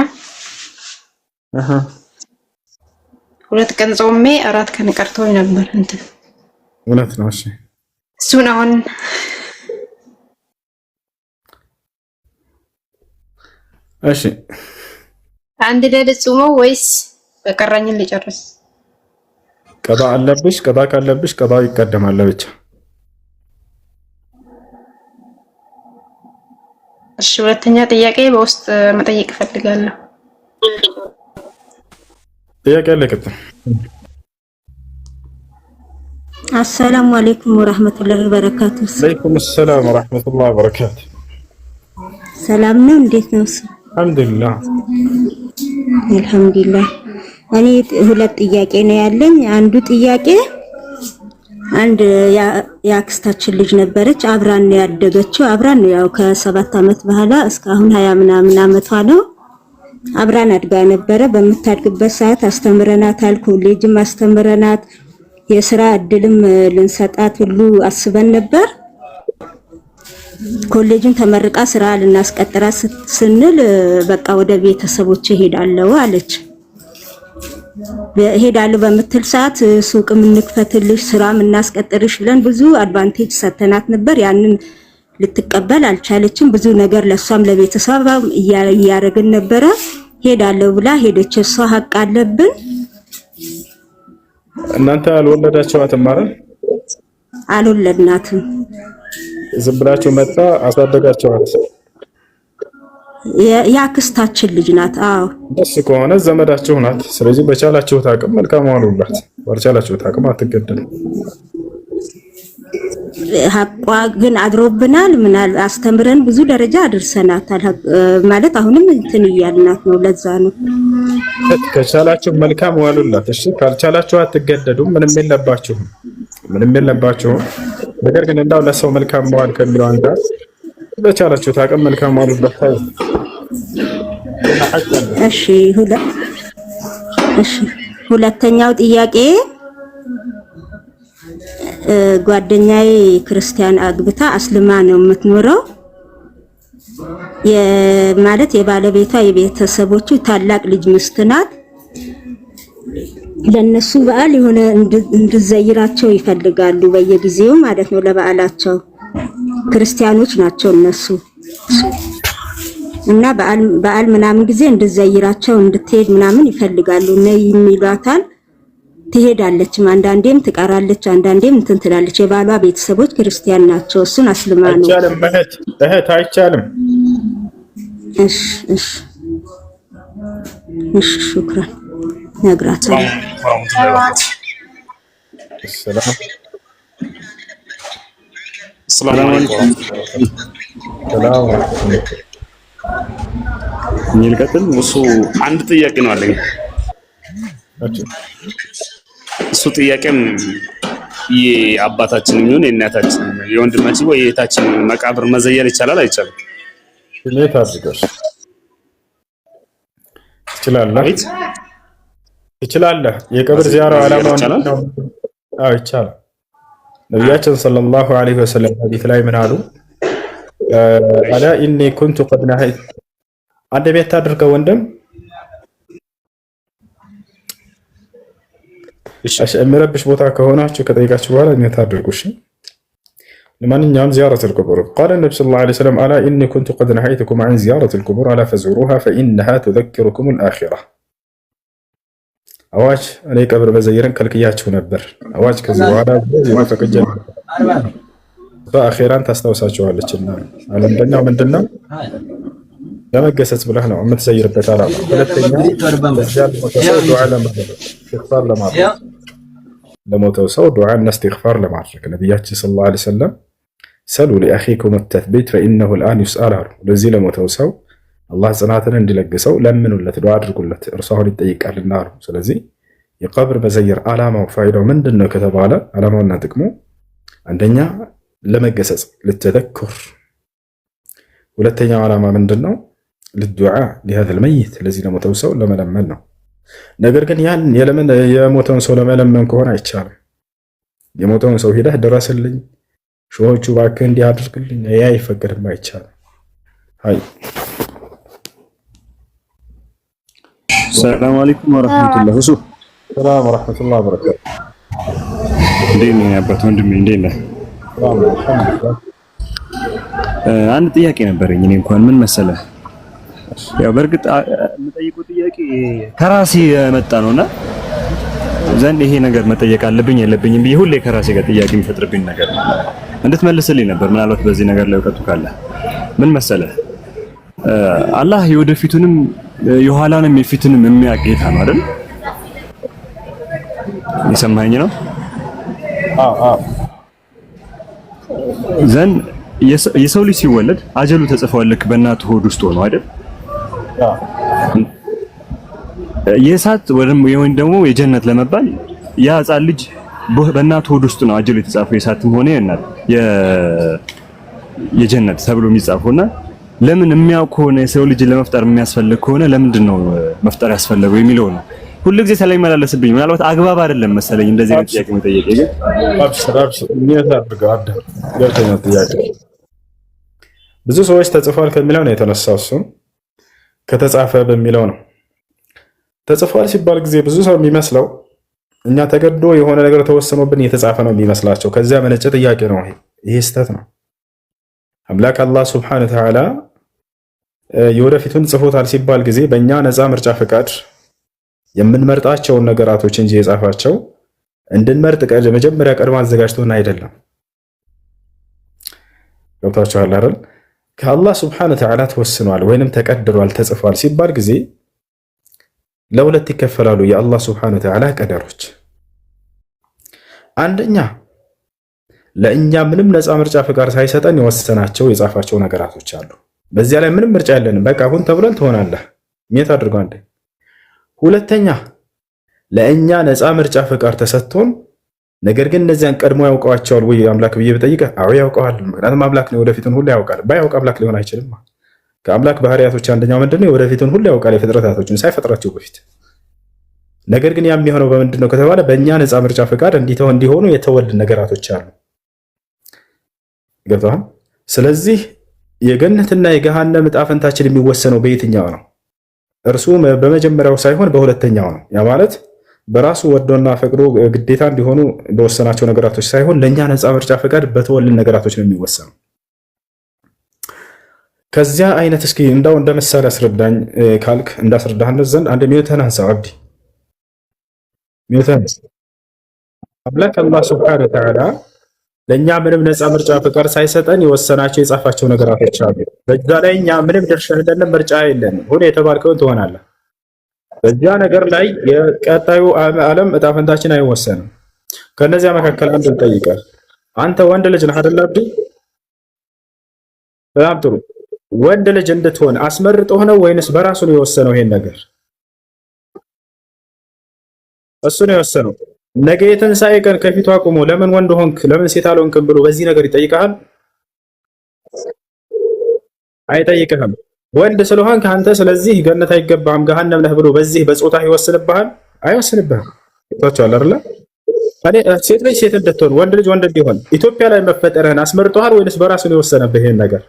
2 ቀን ጾሜ 4 ቀን ቀርቶኝ ነበር። እንትን እውነት ነው። እሺ እሱን አሁን እሺ አንድ ሌሊት ጾመው ወይስ በቀራኝን ልጨርስ? ቀጣ አለብሽ። ቀጣ ካለብሽ ቀጣ ይቀደማል ለብቻ። እሺ ሁለተኛ ጥያቄ በውስጥ መጠየቅ እፈልጋለሁ። ጥያቄ አለከተ። አሰላሙ አለይኩም ወራህመቱላሂ ወበረካቱ። ወአለይኩም ሰላም ወራህመቱላሂ ወበረካቱ። ሰላም ነው? እንዴት ነው? አልሐምዱሊላህ አልሐምዱሊላህ። እኔ 2 ጥያቄ ነው ያለኝ። አንዱ ጥያቄ አንድ የአክስታችን ልጅ ነበረች፣ አብራን ነው ያደገችው። አብራን ነው ያው ከ7 ዓመት በኋላ እስካሁን 20 ምናምን ዓመቷ ነው። አብራን አድጋ ነበረ። በምታድግበት ሰዓት አስተምረናታል፣ ኮሌጅም አስተምረናት፣ የስራ እድልም ልንሰጣት ሁሉ አስበን ነበር። ኮሌጅን ተመርቃ ስራ ልናስቀጥራት ስንል በቃ ወደ ቤተሰቦች ሄዳለሁ አለች። ሄዳለሁ በምትል ሰዓት ሱቅም እንክፈትልሽ ስራም እናስቀጥርሽ ብለን ብዙ አድቫንቴጅ ሰተናት ነበር። ያንን ልትቀበል አልቻለችም። ብዙ ነገር ለሷም ለቤተሰቧም እያረግን ነበረ። ሄዳለሁ ብላ ሄደች። እሷ ሀቅ አለብን። እናንተ አልወለዳችኋትም ማለት? አልወለድናትም። ዝም ብላችሁ መጣ አሳደጋችኋት? የአክስታችን ልጅ ናት። አዎ ደስ ከሆነ ዘመዳችሁ ናት። ስለዚህ በቻላችሁት አቅም መልካም ዋሉላት፣ ባልቻላችሁት አቅም አትገደሉ። ሀቋ ግን አድሮብናል። ምናል አስተምረን ብዙ ደረጃ አድርሰናታል። ማለት አሁንም እንትን እያልናት ነው። ለዛ ነው ከቻላችሁ መልካም ዋሉላት። እሺ ካልቻላችሁ አትገደዱም። ምንም የለባችሁም። ነገር ግን እንዳው ለሰው መልካም መዋል ከሚለው አንፃር በቻላችሁት አቅም መልካም ዋሉላት። እሺ ሁለተኛው ጥያቄ ጓደኛዬ ክርስቲያን አግብታ አስልማ ነው የምትኖረው። ማለት የባለቤቷ የቤተሰቦቹ ታላቅ ልጅ ሚስት ናት። ለነሱ በዓል የሆነ እንድዘይራቸው ይፈልጋሉ በየጊዜው ማለት ነው። ለበዓላቸው ክርስቲያኖች ናቸው እነሱ እና በዓል ምናምን ጊዜ እንድዘይራቸው እንድትሄድ ምናምን ይፈልጋሉ። ነይ የሚሏታል። ትሄዳለች። አንዳንዴም ትቀራለች፣ አንዳንዴም እንትን ትላለች። የባሏ ቤተሰቦች ክርስቲያን ናቸው። እሱን አስልማ ነው። አይቻልም እህት አይቻልም። እሺ ሹክራን ነግራታለሁ። ሰላም አለይኩም። እንልቀጥል። እሱ አንድ ጥያቄ ነው አለኝ። እሱ ጥያቄም የአባታችን የሚሆን የእናታችን የወንድማችን ወይ የእህታችን መቃብር መዘየር ይቻላል አይቻልም? እንዴት አድርገሽ ትችላለህ? የቀብር ዚያራው ዓላማው ነው። አዎ ይቻላል። ነቢያችን ሰለላሁ ዐለይሂ ወሰለም ሐዲስ ላይ ምን አሉ? አላ ኢኒ ኩንቱ ቀድ ነሀይቱ አንድ ቤት አድርገው ወንድም የሚረብሽ ቦታ ከሆናችሁ ከጠይቃችሁ በኋላ እኔ ታድርጉ። እሺ ለማንኛውም ዚያረة القبور قال النبي صلى الله عليه وسلم ألا إني كنت قد نهيتكم عن زيارة القبور ألا فزوروها فإنها تذكركم الآخرة አዋጅ እኔ ቀብር መዘየርን ከልክያችሁ ነበር። አዋጅ ከዚህ በኋላ ፈቅጄ በአኼራን ታስታውሳችኋለችና። አንደኛው ምንድነው ለመገሰጽ ብለህ ነው የምትዘይርበት ዓላማ። ሁለተኛ ለሞተው ሰው ዱዓና እስትግፋር ለማድረግ ነቢያችን ሰለላሁ ዐለይሂ ወሰለም ሰሉ ሊአኺኩም ተትቢት ፈኢነሁ ልአን ዩስአል አሉ። ለዚህ ለሞተው ሰው አላህ ጽናትን እንዲለግሰው ለምኑለት፣ ዱዓ አድርጉለት፣ እርሱ አሁን ይጠይቃልና አሉ። ስለዚህ የቀብር መዘየር ዓላማው ፋይዳው ምንድን ነው ከተባለ ዓላማውና ጥቅሙ አንደኛ ለመገሰጽ ልተዘኩር፣ ሁለተኛው ዓላማ ምንድን ነው ልዱዓ ሊሃዘ ልመይት፣ ለዚህ ለሞተው ሰው ለመለመን ነው። ነገር ግን ያን የሞተውን ሰው ለመለመን ከሆነ አይቻልም። የሞተውን ሰው ሂደህ ድረስልኝ፣ ሾሆቹ እባክህ እንዲህ አድርግልኝ፣ ያ አይፈቀድም፣ አይቻልም። አይ ሰላም አለይኩም ወራህመቱላህ። እሱ ሰላም ወራህመቱላህ ወበረካቱ። እንዴት ነህ አባት ወንድሜ? እንዴት ነህ? አንድ ጥያቄ ነበረኝ። እኔ እንኳን ምን መሰለህ፣ ያው በእርግጥ የምጠይቀው ጥያቄ ከራሴ የመጣ ነውና ዘንድ ይሄ ነገር መጠየቅ አለብኝ የለብኝም ብዬ ሁሌ ከራሴ ጋር ጥያቄ የሚፈጥርብኝ ነገር ነው። እንድትመልስልኝ ነበር። ምናልባት በዚህ ነገር ላይ እውቀቱ ካለ ምን መሰለህ፣ አላህ የወደፊቱንም የኋላንም የፊትንም የሚያውቅ ጌታ ነው አይደል? የሰማኸኝ ነው? ዘንድ የሰው ልጅ ሲወለድ አጀሉ ተጽፏል ልክ በእናቱ ሆድ ውስጥ ሆኖ አይደል? የእሳት ወይም ደግሞ የጀነት ለመባል ያ ሕፃን ልጅ በእናቱ ሆድ ውስጥ ነው አጀሉ የተጻፈው። የእሳትም ሆነ የጀነት ተብሎ የሚጻፈውና ለምን የሚያውቅ ከሆነ የሰው ልጅ ለመፍጠር የሚያስፈልግ ከሆነ ለምንድን ነው መፍጠር ያስፈልገው የሚለው ነው ሁልጊዜ ስለሚመላለስብኝ። ምናልባት አግባብ አይደለም መሰለኝ እንደዚህ አይነት ጥያቄ መጠየቅ። ብዙ ሰዎች ተጽፏል ከሚለው ነው የተነሳው። እሱም ከተጻፈ በሚለው ነው። ተጽፏል ሲባል ጊዜ ብዙ ሰው የሚመስለው እኛ ተገዶ የሆነ ነገር ተወስኖብን የተጻፈ ነው የሚመስላቸው። ከዚያ መነጨ ጥያቄ ነው። ይሄ ስህተት ነው። አምላክ አላህ ሱብሓነሁ ወተዓላ የወደፊቱን ጽፎታል ሲባል ጊዜ በእኛ ነፃ ምርጫ ፈቃድ የምንመርጣቸውን ነገራቶች እንጂ የጻፋቸው እንድንመርጥ መጀመሪያ ቀድሞ አዘጋጅቶን አይደለም። ገብታችኋል አይደል? ከአላህ ሱብሓነሁ ወተዓላ ተወስኗል ወይንም ተቀድሯል ተጽፏል ሲባል ጊዜ ለሁለት ይከፈላሉ የአላህ ሱብሓነሁ ወተዓላ ቀደሮች። አንደኛ ለእኛ ምንም ነፃ ምርጫ ፈቃድ ሳይሰጠን የወሰናቸው የጻፋቸው ነገራቶች አሉ። በዚያ ላይ ምንም ምርጫ የለንም። በቃ አሁን ተብለን ትሆናለህ ሜት አድርገው አንዴ። ሁለተኛ ለእኛ ነፃ ምርጫ ፈቃድ ተሰጥቶን ነገር ግን እነዚያን ቀድሞ ያውቀዋቸዋል ወይ አምላክ ብዬ ብጠይቅህ፣ አዎ ያውቀዋል። ምክንያቱም አምላክ ነው፣ ወደፊቱን ሁሉ ያውቃል። ባያውቅ አምላክ ሊሆን አይችልም። ከአምላክ ባህሪያቶች አንደኛው ምንድነው? የወደፊቱን ሁሉ ያውቃል፣ የፍጥረታቶችን ሳይፈጥራቸው በፊት። ነገር ግን ያ የሚሆነው በምንድን ነው ከተባለ በእኛ ነፃ ምርጫ ፈቃድ እንዲሆኑ የተወልን ነገራቶች አሉ። ገብቶሃል? ስለዚህ የገነትና የገሃነም ዕጣ ፈንታችን የሚወሰነው በየትኛው ነው? እርሱ በመጀመሪያው ሳይሆን በሁለተኛው ነው። ያ ማለት በራሱ ወዶና ፈቅዶ ግዴታ እንዲሆኑ በወሰናቸው ነገራቶች ሳይሆን ለእኛ ነፃ ምርጫ ፈቃድ በተወልን ነገራቶች ነው የሚወሰነው። ከዚያ አይነት እስኪ እንዳው እንደ ምሳሌ አስረዳኝ ካልክ እንዳስረዳህነት ዘንድ አንድ ሚውተን አንሳ። አብዲ ሚውተን አምላክ አላህ ሱብሓነሁ ወተዓላ ለእኛ ምንም ነፃ ምርጫ ፈቃድ ሳይሰጠን የወሰናቸው የጻፋቸው ነገራቶች አሉ። በዛ ላይ እኛ ምንም ድርሻ የለንም፣ ምርጫ የለንም። ሁን የተባልከውን ትሆናለህ። በዚያ ነገር ላይ የቀጣዩ ዓለም ዕጣ ፈንታችን አይወሰንም። ከነዚያ መካከል አንድ ልጠይቅህ። አንተ ወንድ ልጅ ነህ አይደል? አብዲ በጣም ጥሩ። ወንድ ልጅ እንድትሆን አስመርጦህ ነው ወይንስ በራሱ ነው የወሰነው? ይሄን ነገር እሱ ነው የወሰነው። ነገ የትንሣኤ ቀን ከፊቱ አቁሞ ለምን ወንድ ሆንክ ለምን ሴት አልሆንክም ብሎ በዚህ ነገር ይጠይቅሃል? አይጠይቅህም። ወንድ ስለሆንክ አንተ ስለዚህ ገነት አይገባህም ገሃነም ነህ ብሎ በዚህ በጾታ ይወስንብሃል? አይወስንብህም። ታውቃለህ አይደል? ሴት ልጅ ሴት እንድትሆን ወንድ ልጅ ወንድ እንዲሆን ኢትዮጵያ ላይ መፈጠርህን አስመርጦሃል ወይንስ በራሱ ነው የወሰነብህ? ይሄን ነገር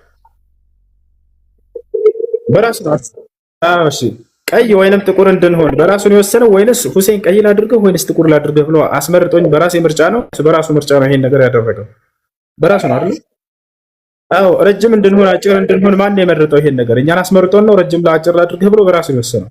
በራሱ ነው። እሺ ቀይ ወይንም ጥቁር እንድንሆን በራሱ ነው የወሰነው ወይንስ ሁሴን ቀይ ላድርገው ወይንስ ጥቁር ላድርገው ብሎ አስመርጦኝ በራሴ ምርጫ ነው? በራሱ ምርጫ ነው ይሄን ነገር ያደረገው። በራሱ ነው አይደል? አዎ ረጅም እንድንሆን አጭር እንድንሆን ማን ነው የመረጠው? ይሄን ነገር እኛን አስመርጦን ነው ረጅም ለአጭር ላድርገው ብሎ በራሱ ነው የወሰነው።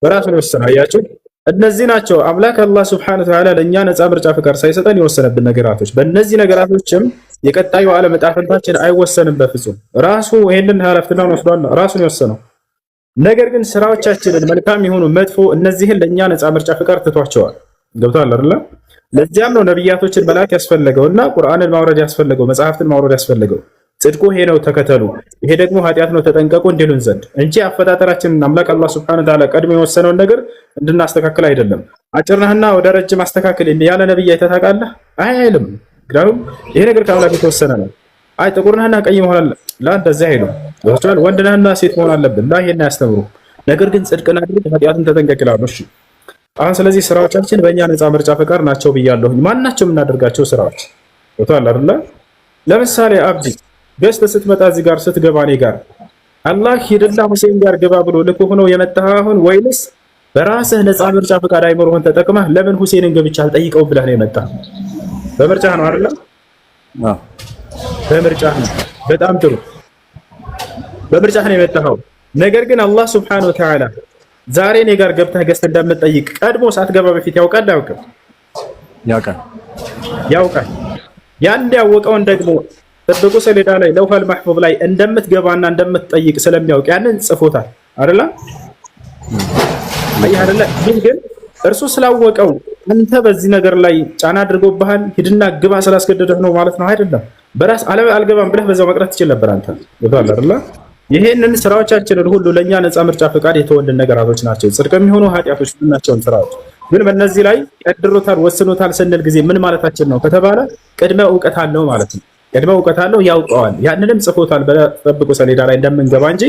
በራሱ ነው የወሰነው። አያችሁ፣ እነዚህ ናቸው አምላክ አላህ ሱብሓነሁ ወተዓላ ለእኛ ነፃ ምርጫ ፍቃድ ሳይሰጠን የወሰነብን ነገራቶች። በእነዚህ ነገራቶችም የቀጣዩ ዓለም ዕጣ ፈንታችን አይወሰንም በፍጹም። ራሱ ይሄንን ኃላፊነቱን ወስዷል፣ ራሱን የወሰነው። ነገር ግን ስራዎቻችንን መልካም የሆኑ መጥፎ፣ እነዚህን ለእኛ ነፃ ምርጫ ፍቃድ ትቷቸዋል። ገብቶሃል አይደለ? ለዚያም ነው ነብያቶችን መላክ ያስፈለገውና ቁርአንን ማውረድ ያስፈለገው፣ መጽሐፍትን ማውረድ ያስፈለገው። ጽድቁ ይሄ ነው ተከተሉ፣ ይሄ ደግሞ ኃጢአት ነው ተጠንቀቁ እንዲሉን ዘንድ እንጂ አፈጣጠራችንን አምላክ አላህ ሱብሓነሁ ወተዓላ ቀድሞ የወሰነውን ነገር እንድናስተካክል አይደለም። አጭር ነህና ወደ ረጅም አስተካክል ያለ ነብይ አይተህ ታውቃለህ? አይልም። ምክንያቱም ይሄ ነገር ከአምላክ የተወሰነ ነው። አይ ጥቁር ነህና ቀይ መሆን አለ ላ እንደዚህ አይሉም። ወጥቷል። ወንድ ነህና ሴት መሆን አለብን ላ ይሄን አያስተምሩ። ነገር ግን ጽድቅን አድርግ ኃጢአትን ተጠንቀቅ ይላሉ። እሺ አሁን ስለዚህ ስራዎቻችን በእኛ ነፃ ምርጫ ፈቃድ ናቸው ብያለሁኝ። ማናቸው የምናደርጋቸው ስራዎች ወጥቷል አይደለ? ለምሳሌ አብዲ ገስት ስትመጣ እዚህ ጋር ስትገባ እኔ ጋር አላህ ሂድና ሁሴን ጋር ግባ ብሎ ልኮ ሆኖ የመጣህ አሁን ወይንስ በራስህ ነፃ ምርጫ ፈቃድ አይምሮህን ተጠቅመህ ለምን ሁሴንን ገብቻ አልጠይቀው ብለህ ነው የመጣህ? በምርጫህ ነው አይደለ? አዎ በምርጫህ ነው። በጣም ጥሩ በምርጫህ ነው የመጣኸው። ነገር ግን አላህ ሱብሓነሁ ወተዓላ ዛሬ እኔ ጋር ገብተህ ገስት እንደምትጠይቅ ቀድሞ ሳትገባ በፊት ያውቃል አያውቅም? ያውቃል። ያን ያወቀውን ደግሞ ጥብቁ ሰሌዳ ላይ ለውሃል ማህፉዝ ላይ እንደምትገባና እንደምትጠይቅ ስለሚያውቅ ያንን ጽፎታል አይደለ? አይ አይደለ? ግን እርሱ ስላወቀው አንተ በዚህ ነገር ላይ ጫና አድርጎብሃል፣ ሂድና ግባ ስላስገደደህ ነው ማለት ነው አይደለም። በራስ አልገባም ብለህ በዛው መቅረት ትችል ነበር አንተ ይባል አይደለ? ይሄንን ስራዎቻችንን ሁሉ ለኛ ነፃ ምርጫ ፈቃድ የተወልን ነገራቶች ናቸው። ጽድቅ የሚሆኑ ኃጢአቶች ናቸው ስራዎች። ግን በእነዚህ ላይ ቀድሮታል ወስኖታል ስንል ጊዜ ምን ማለታችን ነው ከተባለ ቅድመ እውቀት አለው ማለት ነው። ቅድመ እውቀት አለው ያውቀዋል። ያንንም ጽፎታል በጠብቁ ሰሌዳ ላይ እንደምንገባ እንጂ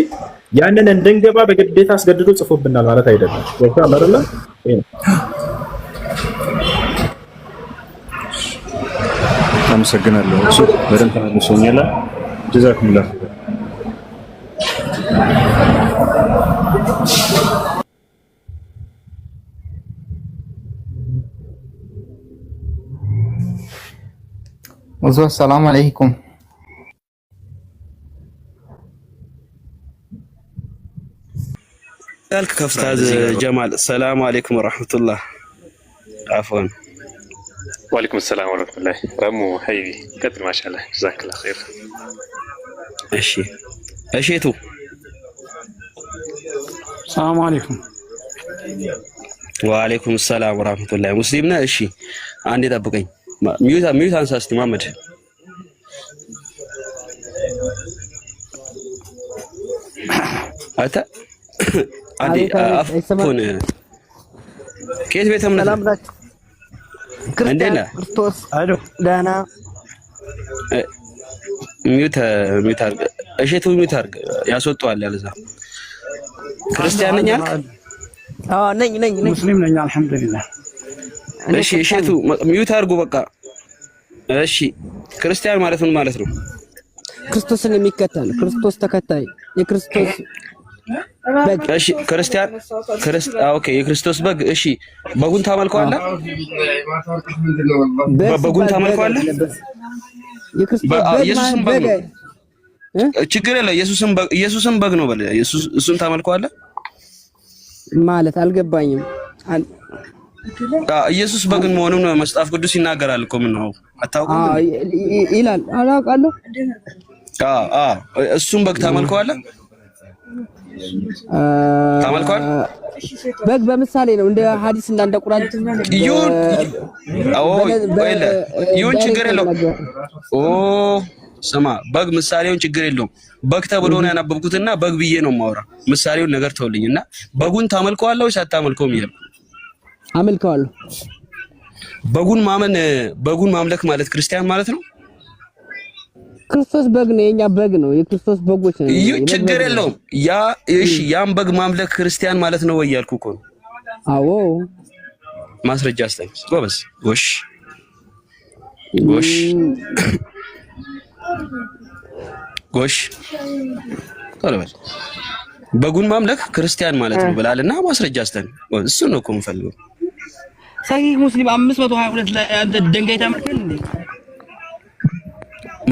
ያንን እንድንገባ በግዴታ አስገድዶ ጽፎብናል ማለት አይደለም። ወጣ አይደለ? አመሰግናለሁ። እሱ በደንብ ተመልሶኛል። ጀዛኩሙላህ السلام عليكم. قالك كفتاز جمال السلام عليكم ورحمة الله. عفوا. وعليكم السلام ورحمة الله. رمو حبيبي كثر ما شاء الله جزاك الله خير. እሺ እሺቱ السلام عليكم. وعليكم السلام ورحمة الله. مسلمنا እሺ አንዴ ጠብቀኝ። ሚዩት አንሳ እስቲ መሐመድ። አታ አንዴ አፍኩን ከየት ቤተ እምነት ሰላም ናችሁ? ክርስቲያን ክርስቶስ አዶ ዳና ሚዩት አርግ። እሺቱ ሚዩት አርግ ያስወጣዋል ያለዛ ክርስቲያን ነኝ አልክ? አዎ ነኝ ሙስሊም ነኝ አልሐምዱሊላህ። እሺ እሺቱ ሚዩት አርጉ በቃ። እሺ ክርስቲያን ማለት ምን ማለት ነው? ክርስቶስን የሚከተል ክርስቶስ ተከታይ የክርስቶስ በግ። እሺ ክርስቲያን ኦኬ የክርስቶስ በግ። እሺ በጉን ታመልከዋለህ? በጉን ታመልከዋለህ? ኢየሱስን በግ ነው። ችግር የለም። ኢየሱስን በግ ነው በል። እሱን ታመልከዋለህ ማለት አልገባኝም። ኢየሱስ በግን መሆኑን መጽሐፍ ቅዱስ ይናገራል እኮ። ምን ነው አታውቁም? ይላል አላውቃለሁ። እሱን በግ ታመልከዋለህ? ታመልከዋለህ? በግ በምሳሌ ነው እንደ ሐዲስ እና እንደ ቁርአን ይሁን ችግር የለውም። ስማ በግ ምሳሌውን ችግር የለውም። በግ ተብሎ ነው ያነበብኩትና በግ ብዬ ነው የማወራ። ምሳሌውን ነገር ተውልኝና በጉን ታመልከዋለህ ወይስ አታመልከውም? ይሄ አመልከዋለሁ። በጉን ማምለክ ማለት ክርስቲያን ማለት ነው። ክርስቶስ በግ ነው፣ የኛ በግ ነው፣ የክርስቶስ በጎች ነው። ችግር የለውም። ያን በግ ማምለክ ክርስቲያን ማለት ነው ወይ ያልኩህ እኮ ነው። አዎ ማስረጃ አስጠኝ ጎበዝ። ጎሽ ቶሎ በል። በጉን ማምለክ ክርስቲያን ማለት ነው ብላልና ማስረጃ አስጠኝ። እሱ ነው እኮ የምፈልገው። ሰሂህ ሙስሊም 522 ላይ አንተ ደንጋይ ታመልካለህ እንዴ?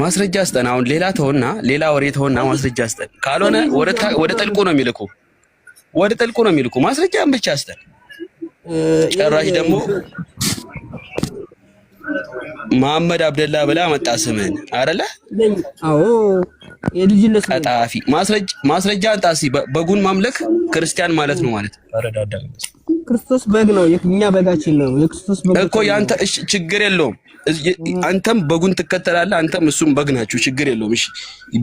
ማስረጃ አስጠን። አሁን ሌላ ተውና ሌላ ወሬ ተውና ማስረጃ አስጠን። ካልሆነ ወደ ጥልቁ ነው የሚልኩ። ወደ ጥልቁ ነው የሚልኩ። ማስረጃም ብቻ አስተን ጭራሽ ደግሞ መሐመድ አብደላ ብላ መጣ ስምህን አይደለ? አዎ የልጅነት ቀጣፊ ማስረጃ አንጣሲ በጉን ማምለክ ክርስቲያን ማለት ነው ማለት ተረዳዳ። ክርስቶስ በግ ነው፣ የኛ በጋችን ነው። የክርስቶስ በግ እኮ ያንተ እሺ፣ ችግር የለውም። አንተም በጉን ትከተላለህ፣ አንተም እሱም በግ ናችሁ። ችግር የለውም። እሺ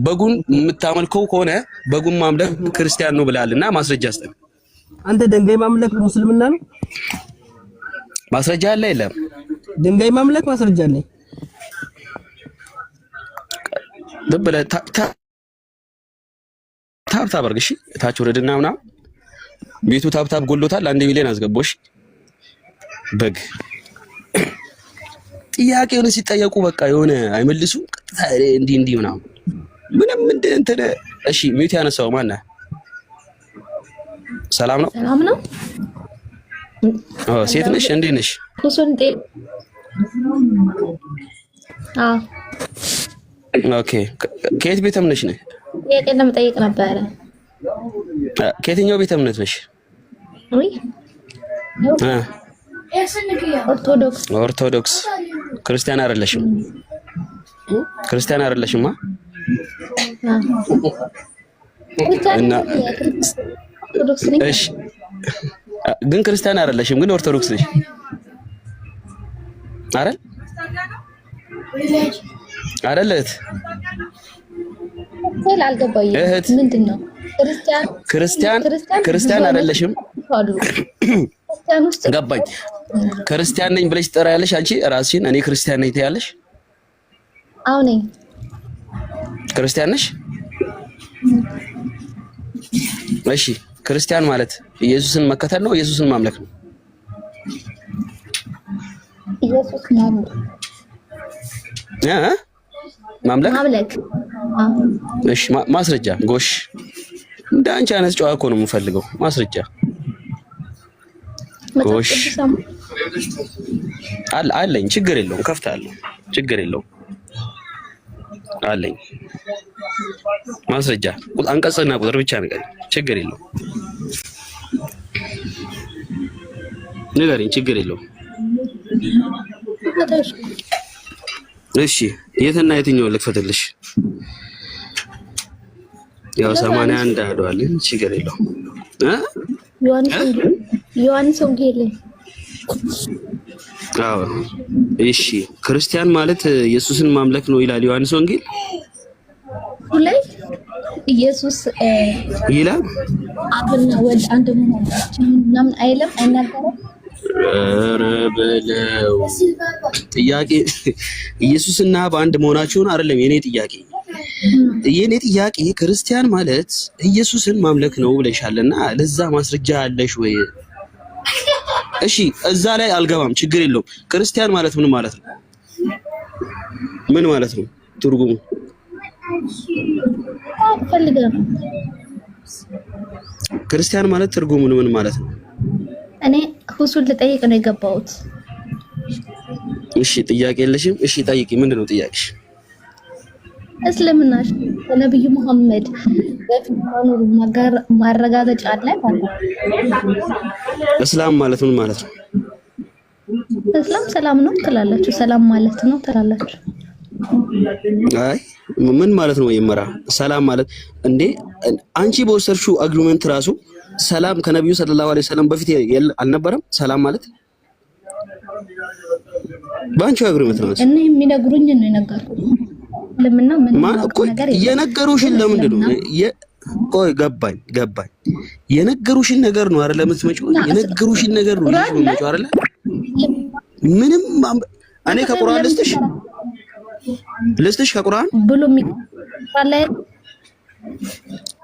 በጉን የምታመልከው ከሆነ በጉን ማምለክ ክርስቲያን ነው ብለሃልና ማስረጃ አስጠን። አንተ ድንጋይ ማምለክ ሙስልምና ነው? ማስረጃ አለ የለም? ድንጋይ ማምለክ ማስረጃ አለኝ። ደበለ ታብታብ አድርግ። እሺ ታች ወረድና ምናምን ቤቱ ታብታብ ጎሎታል። 1 ሚሊዮን አስገቦሽ በግ ጥያቄውን ሲጠየቁ በቃ የሆነ አይመልሱም። ቀጥታ እንዲህ ምናምን ምንም እንትን እሺ ሚዩት ያነሳው ማን ነው? ሰላም ነው? ሰላም ነው። ሴት ነሽ? እንዴት ነሽ? ኩሱንቴ ኦኬ። ከየት ቤተ እምነት ነሽ? ጥያቄ ለመጠየቅ ነበረ። ከየትኛው ቤተ እምነት ነሽ? ኦርቶዶክስ። ክርስቲያን አይደለሽም? ክርስቲያን አይደለሽማ? እና እሺ ግን ክርስቲያን አይደለሽም፣ ግን ኦርቶዶክስ ነሽ አይደል? አይደለት? እህት ምንድነው? ክርስቲያን አይደለሽም? ገባኝ። ክርስቲያን ነኝ ብለሽ ትጠሪያለሽ አንቺ ራስሽን። እኔ ክርስቲያን ነኝ ትያለሽ? አዎ ነኝ። ክርስቲያን ነሽ? እሺ ክርስቲያን ማለት ኢየሱስን መከተል ነው፣ ኢየሱስን ማምለክ ነው? ኢየሱስ ማምለክ። እሺ ማስረጃ። ጎሽ እንደ አንቺ አይነት ጨዋ እኮ ነው የምፈልገው። ማስረጃ። ጎሽ አለኝ። ችግር የለውም። ከፍታለሁ። ችግር የለውም። አለኝ ማስረጃ። አንቀጽና ቁጥር ብቻ ንገሪኝ። ችግር የለውም። ንገሪኝ። ችግር የለውም። እሺ የትና የትኛውን ልክፈትልሽ? ያው 81 አድዋል። ችግር የለውም። ዮሐንስ ወንጌል። አዎ እሺ። ክርስቲያን ማለት ኢየሱስን ማምለክ ነው ይላል ዮሐንስ ወንጌል ላይ። ኢየሱስ ይላል አብና ወልድ አንድ መሆናቸው ምናምን አይልም፣ አይናገርም። ኧረ በለው ጥያቄ ኢየሱስና በአንድ መሆናቸውን አይደለም የኔ ጥያቄ። የኔ ጥያቄ ክርስቲያን ማለት ኢየሱስን ማምለክ ነው ብለሻልና ለዛ ማስረጃ አለሽ ወይ? እሺ እዛ ላይ አልገባም። ችግር የለውም። ክርስቲያን ማለት ምን ማለት ነው? ምን ማለት ነው ትርጉሙ? ክርስቲያን ማለት ትርጉሙ ምን ማለት ነው? እኔ ሁሱን ልጠይቅ ነው የገባሁት። እሺ ጥያቄ የለሽም? እሺ ጠይቂ። ምንድነው ጥያቄሽ? እስልምና ነብዩ መሐመድ በፊት መኖሩ ማረጋገጫ አለ ማለት ነው። እስላም ማለት ምን ማለት ነው? እስላም ሰላም ነው ትላላችሁ። ሰላም ማለት ነው ትላላችሁ። አይ ምን ማለት ነው? ይመራ ሰላም ማለት እንዴ? አንቺ በወሰድሽው አግሪመንት ራሱ ሰላም ከነብዩ ሰለላሁ ዐለይሂ ወሰለም በፊት አልነበረም? ሰላም ማለት ባንቺ አግሪመንት ነው እና የሚነግሩኝ ነው የነገርኩት። ለምንና ምን ነገር የነገሩሽን ለምንድን ነው? ቆይ ገባኝ። የነገሩሽን ነገር ነው አይደል? ለምትመጪው የነገሩሽን ነገር ነው ለምትመጪው አይደል? ምንም እኔ ከቁርአን ልስጥሽ ከቁርአን ብሎ የሚባል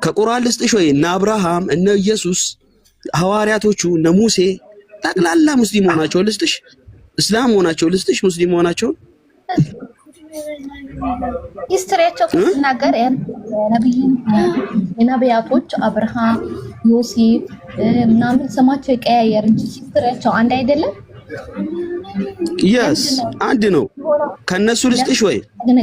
ከቁርአን ልስጥሽ ወይ? እነ አብርሃም እነ ኢየሱስ ሐዋርያቶቹ እነ ሙሴ ጠቅላላ ሙስሊም ሆናቸው ልስጥሽ? እስላም ሆናቸው ልስጥሽ? ሙስሊም ሆናቸው ሂስትሪያቸው ሲናገር የነቢያቶች አብርሃም፣ ዮሴፍ ምናምን ስማቸው ይቀያየር እንጂ ሂስትሪያቸው አንድ አይደለም። yes አንድ ነው። ከነሱ ልስጥሽ ወይ? ምን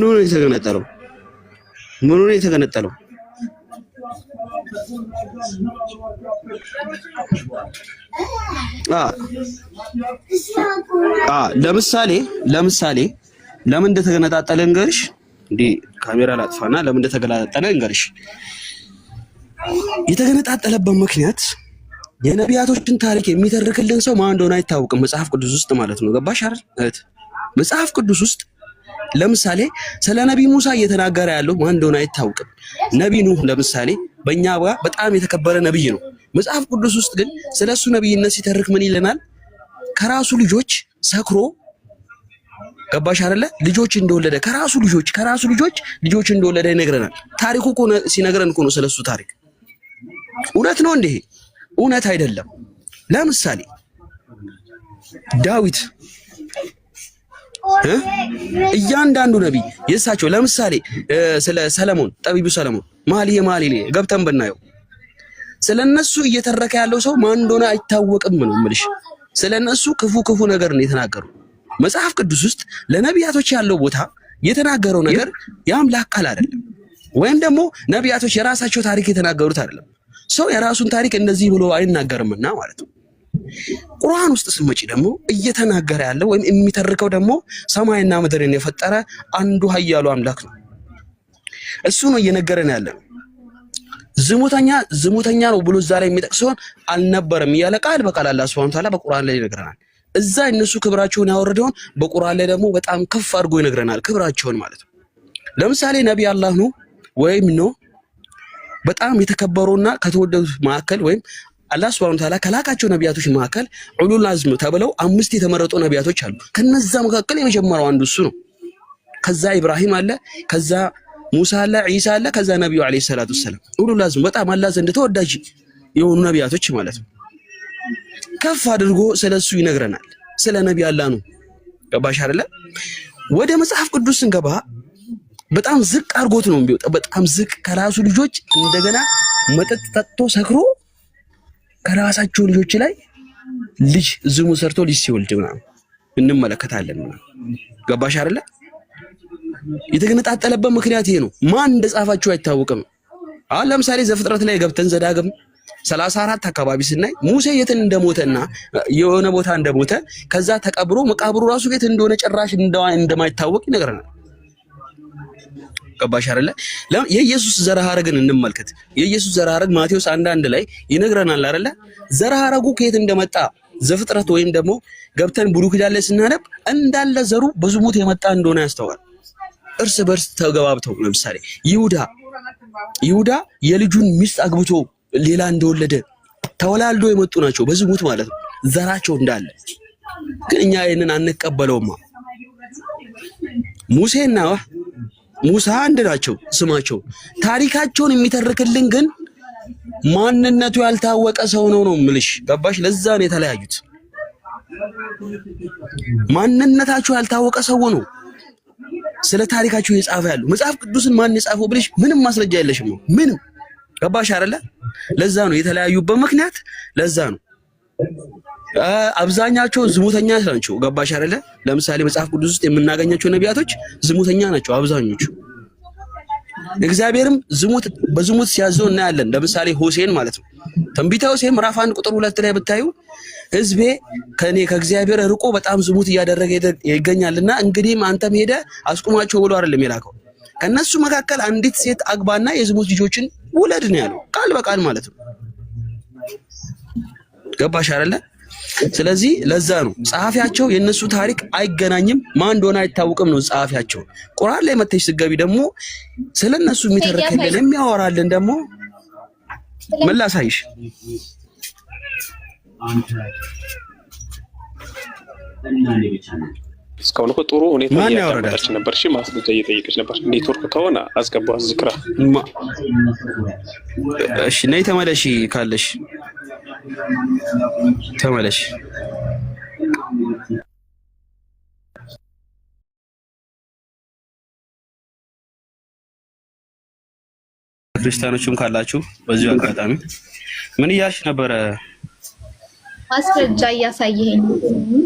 ነው የተገነጠለው? ምኑ ነው የተገነጠለው? ለምሳሌ ለምን እንደተገነጣጠለ እንገርሽ። እንዴ ካሜራ ላጥፋና ለምን እንደተገነጣጠለ እንገርሽ። የተገነጣጠለበት ምክንያት የነቢያቶችን ታሪክ የሚተርክልን ሰው ማን እንደሆነ አይታወቅም፣ መጽሐፍ ቅዱስ ውስጥ ማለት ነው። ገባሽ አይደል? መጽሐፍ ቅዱስ ውስጥ ለምሳሌ ስለ ነብይ ሙሳ እየተናገረ ያለው ማን እንደሆነ አይታወቅም። ነብይ ኑህ ለምሳሌ በእኛ ጋር በጣም የተከበረ ነብይ ነው። መጽሐፍ ቅዱስ ውስጥ ግን ስለሱ ነብይነት ሲተርክ ምን ይለናል? ከራሱ ልጆች ሰክሮ ገባሽ አይደለ? ልጆች እንደወለደ ከራሱ ልጆች እንደወለደ ይነግረናል። ታሪኩ እኮ ሲነግረን እኮ ነው ስለሱ ታሪክ። እውነት ነው እንዴ? እውነት አይደለም። ለምሳሌ ዳዊት እያንዳንዱ ነብይ የሳቸው ለምሳሌ ስለ ሰለሞን ጠቢቡ ሰለሞን መኃልየ ገብተን ብናየው ስለነሱ እየተረከ ያለው ሰው ማን እንደሆነ አይታወቅም ነው የምልሽ። ስለነሱ ክፉ ነገር ነው የተናገሩ። መጽሐፍ ቅዱስ ውስጥ ለነቢያቶች ያለው ቦታ የተናገረው ነገር የአምላክ ቃል አይደለም፣ ወይም ደግሞ ነቢያቶች የራሳቸው ታሪክ የተናገሩት አይደለም። ሰው የራሱን ታሪክ እንደዚህ ብሎ አይናገርምና ማለት ነው። ቁርአን ውስጥ ስመጪ ደግሞ እየተናገረ ያለው ወይም የሚተርከው ደግሞ ሰማይና ምድርን የፈጠረ አንዱ ኃያሉ አምላክ ነው። እሱ ነው እየነገረን ያለው። ዝሙተኛ ነው ብሎ ዛሬ የሚጠቅሰውን አልነበረም እያለ ቃል በቃል አላህ ሱብሓነሁ ወተዓላ በቁርአን ላይ ይነግረናል። እዛ እነሱ ክብራቸውን ያወረደውን በቁርአን ላይ ደግሞ በጣም ከፍ አድርጎ ይነግረናል፣ ክብራቸውን ማለት ነው። ለምሳሌ ነብይ አላህ ነው ወይም ነው በጣም የተከበሩና ከተወደዱት መካከል ወይም አላህ ሱብሓነሁ ወተዓላ ከላካቸው ነቢያቶች መካከል ኡሉል አዝም ተብለው 5 የተመረጡ ነቢያቶች አሉ። ከነዛ መካከል የመጀመሪያው አንዱ እሱ ነው። ከዛ ኢብራሂም አለ፣ ከዛ ሙሳ አለ፣ ዒሳ አለ፣ ከዛ ነብዩ አለይሂ ሰላቱ ወሰለም ኡሉል አዝም በጣም አላህ ዘንድ ተወዳጅ የሆኑ ነቢያቶች ማለት ነው። ከፍ አድርጎ ስለሱ ይነግረናል። ስለ ነብይ አላህ ነው። ገባሽ አይደለ? ወደ መጽሐፍ ቅዱስ ስንገባ በጣም ዝቅ አድርጎት ነው የሚወጣው። በጣም ዝቅ ከራሱ ልጆች እንደገና መጠጥ ጠጥቶ ሰክሮ ከራሳቸው ልጆች ላይ ልጅ ዝሙት ሰርቶ ልጅ ሲወልድ ምናምን እንመለከታለን። ገባሽ አይደለ? የተገነጣጠለበት ምክንያት ይሄ ነው። ማን እንደጻፋቸው አይታወቅም። አሁን ለምሳሌ ዘፍጥረት ላይ ገብተን ዘዳግም 34 አካባቢ ስናይ ሙሴ የትን እንደሞተና የሆነ ቦታ እንደሞተ ከዛ ተቀብሮ መቃብሩ ራሱ የት እንደሆነ ጭራሽ እንደማይታወቅ ይነግረናል። ገባሽ አይደለ? የኢየሱስ ዘር ሐረግን እንመልከት። የኢየሱስ ዘር ሐረግ ማቴዎስ 1:1 ላይ ይነግረናል አይደለ? ዘር ሐረጉ ከየት እንደመጣ ዘፍጥረት ወይም ደግሞ ገብተን ብሉይ ኪዳን ላይ ስናነብ እንዳለ ዘሩ በዝሙት የመጣ እንደሆነ ያስተዋል። እርስ በርስ ተገባብተው ለምሳሌ ይሁዳ የልጁን ሚስት አግብቶ ሌላ እንደወለደ ተወላልዶ የመጡ ናቸው፣ በዝሙት ማለት ነው ዘራቸው እንዳለ። ግን እኛ ይሄንን አንቀበለውማ። ሙሴና ሙሳ አንድ ናቸው ስማቸው። ታሪካቸውን የሚተርክልን ግን ማንነቱ ያልታወቀ ሰው ነው የምልሽ። ገባሽ? ለዛ ነው የተለያዩት። ማንነታቸው ያልታወቀ ሰው ነው ስለ ታሪካቸው የጻፈ ያለው። መጽሐፍ ቅዱስን ማን የጻፈው ብልሽ ምንም ማስረጃ የለሽም ነው ምንም። ገባሽ አይደለ? ለዛ ነው የተለያዩበት ምክንያት ለዛ ነው። አብዛኛቸው ዝሙተኛ ናቸው። ገባሽ አይደለ? ለምሳሌ መጽሐፍ ቅዱስ ውስጥ የምናገኛቸው ነቢያቶች ዝሙተኛ ናቸው አብዛኞቹ። እግዚአብሔርም በዝሙት ሲያዘው እናያለን። ለምሳሌ ሆሴን ማለት ነው። ትንቢተ ሆሴዕ ምዕራፍ 1 ቁጥር 2 ላይ ብታዩ ሕዝቤ ከኔ ከእግዚአብሔር ርቆ በጣም ዝሙት እያደረገ ይገኛልና እንግዲህም አንተም ሄደ አስቁማቸው ብሎ አይደለም የላከው። ከነሱ መካከል አንዲት ሴት አግባና የዝሙት ልጆችን ውለድ ነው ያለው፣ ቃል በቃል ማለት ነው። ገባሽ አይደለ? ስለዚህ ለዛ ነው ጸሐፊያቸው የነሱ ታሪክ አይገናኝም፣ ማን እንደሆነ አይታወቅም ነው ጸሐፊያቸው። ቁርአን ላይ መተሽ ስገቢ ደግሞ ስለነሱ የሚተረከልን የሚያወራልን ደግሞ ምን ላሳይሽ? እስካሁን እኮ ጥሩ ሁኔታ እያዳመጣች ነበር። እሺ ማስረጃ እየጠየቀች ነበር። ኔትወርክ ከሆነ አስገባው ዝክራ። እሺ ነይ ተመለሺ፣ ካለሽ ተመለሽ። ክርስቲያኖችም ካላችሁ በዚሁ አጋጣሚ ምን እያልሽ ነበረ? ማስረጃ እያሳየኸኝ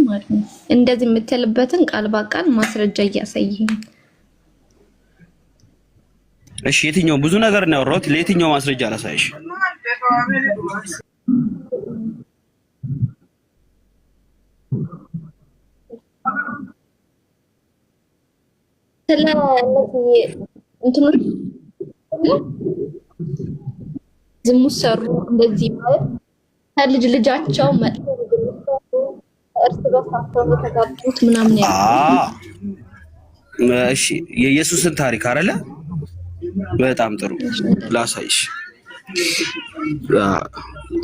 ማለት ነው። እንደዚህ የምትልበትን ቃል በቃል ማስረጃ እያሳየኸኝ። እሺ የትኛው ብዙ ነገር ነው ያወራሁት? ለየትኛው ማስረጃ ላሳይሽ? ስለ እነዚህ እንትኖች ዝሙት ሰሩ እንደዚህ ማለት ከልጅ ልጃቸው መጥቶ እርስ በርሳቸው የተጋቡት ምናምን እሺ የኢየሱስን ታሪክ አይደለ? በጣም ጥሩ ላሳይሽ።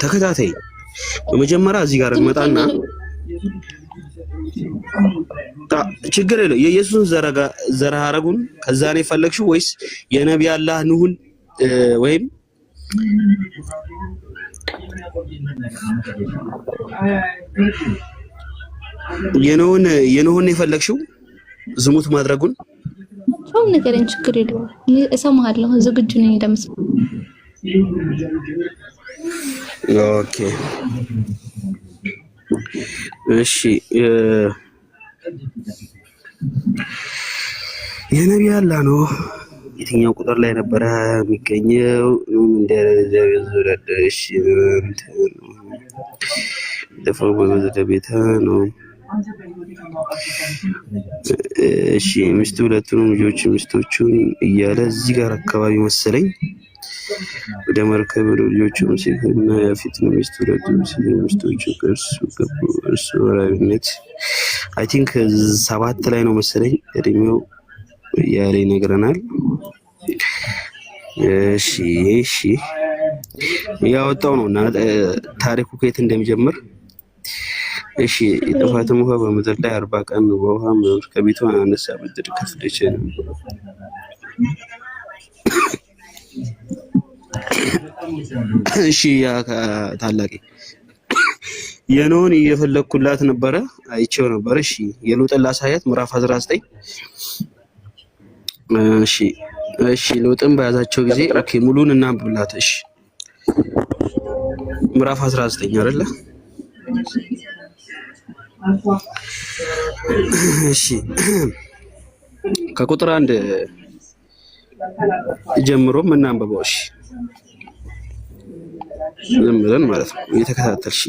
ተከታታይ በመጀመሪያ እዚህ ጋር እንመጣና ችግር የለው የኢየሱስን ዘር ሐረጉን ከዛ ነው የፈለግሽው ወይስ የነብይ አላህ ኑሁን ወይም የኖህን የፈለግሽው ዝሙት ማድረጉን? ሰው ነገርን ችግር የለው እሰማለሁ፣ ዝግጁ ነኝ ለመስማት። ኦኬ እሺ የነብይ አላህ ነው የትኛው ቁጥር ላይ ነበረ የሚገኘው? እሺ ቤተ ነው። እሺ ሚስቱ ሁለቱንም ልጆች ሚስቶቹን እያለ እዚህ ጋር አካባቢ መሰለኝ ወደ መርከብ ልጆቹም ሲልና ያፊት ነው ሚስቱ ሁለቱም ሚስቶቹ እርሱ ወራዊነት አይ ቲንክ 7 ላይ ነው መሰለኝ እድሜው ያለ ይነግረናል። እሺ ያወጣው ነውና ታሪኩ ከየት እንደሚጀምር እሺ የጥፋትም ውሃ በምድር ላይ 40 ቀን በውሃ ከቤቱ አነሳ ብድር ከፍለች። እሺ ያ ታላቂ የኖህን እየፈለኩላት ነበረ አይቼው ነበር። እሺ የሎጥን ላሳያት ምዕራፍ 19 እሺ ሎጥን በያዛቸው ጊዜ ኦኬ ሙሉን እናንብብላት። እሺ ምዕራፍ 19 አይደለ? እሺ ከቁጥር 1 ጀምሮ እናንብበው። እሺ ዝም ብለን ማለት ነው እየተከታተልሽ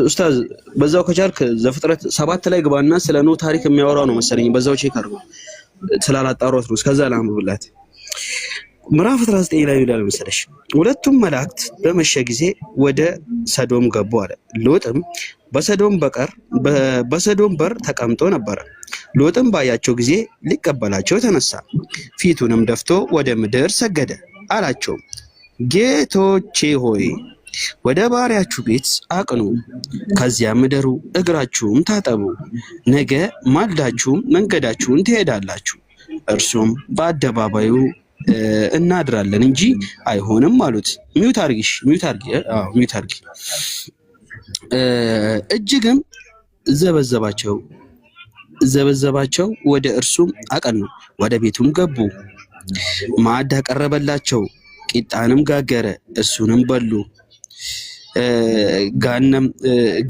ኡስታዝ በዛው ከቻልክ ዘፍጥረት 7 ላይ ግባና ስለ ኖህ ታሪክ የሚያወራው ነው መሰለኝ። በዛው ቼክ አድርጎ ስላላጣሮት ነው። እስከዛ ላንብብላት። ምዕራፍ 19 ላይ ይላል መሰለሽ ሁለቱም መላእክት በመሸ ጊዜ ወደ ሰዶም ገቡ አለ። ሎጥም በሰዶም በር ተቀምጦ ነበር። ሎጥም ባያቸው ጊዜ ሊቀበላቸው ተነሳ፣ ፊቱንም ደፍቶ ወደ ምድር ሰገደ። አላቸው ጌቶቼ ሆይ ወደ ባሪያችሁ ቤት አቅኑ፣ ከዚያ ምደሩ፣ እግራችሁም ታጠቡ፣ ነገ ማልዳችሁም መንገዳችሁን ትሄዳላችሁ። እርሱም በአደባባዩ እናድራለን እንጂ አይሆንም አሉት። ሚውት አርጊ። እጅግም ዘበዘባቸው፣ ወደ እርሱም አቀኑ፣ ወደ ቤቱም ገቡ። ማዕድ አቀረበላቸው፣ ቂጣንም ጋገረ፣ እሱንም በሉ።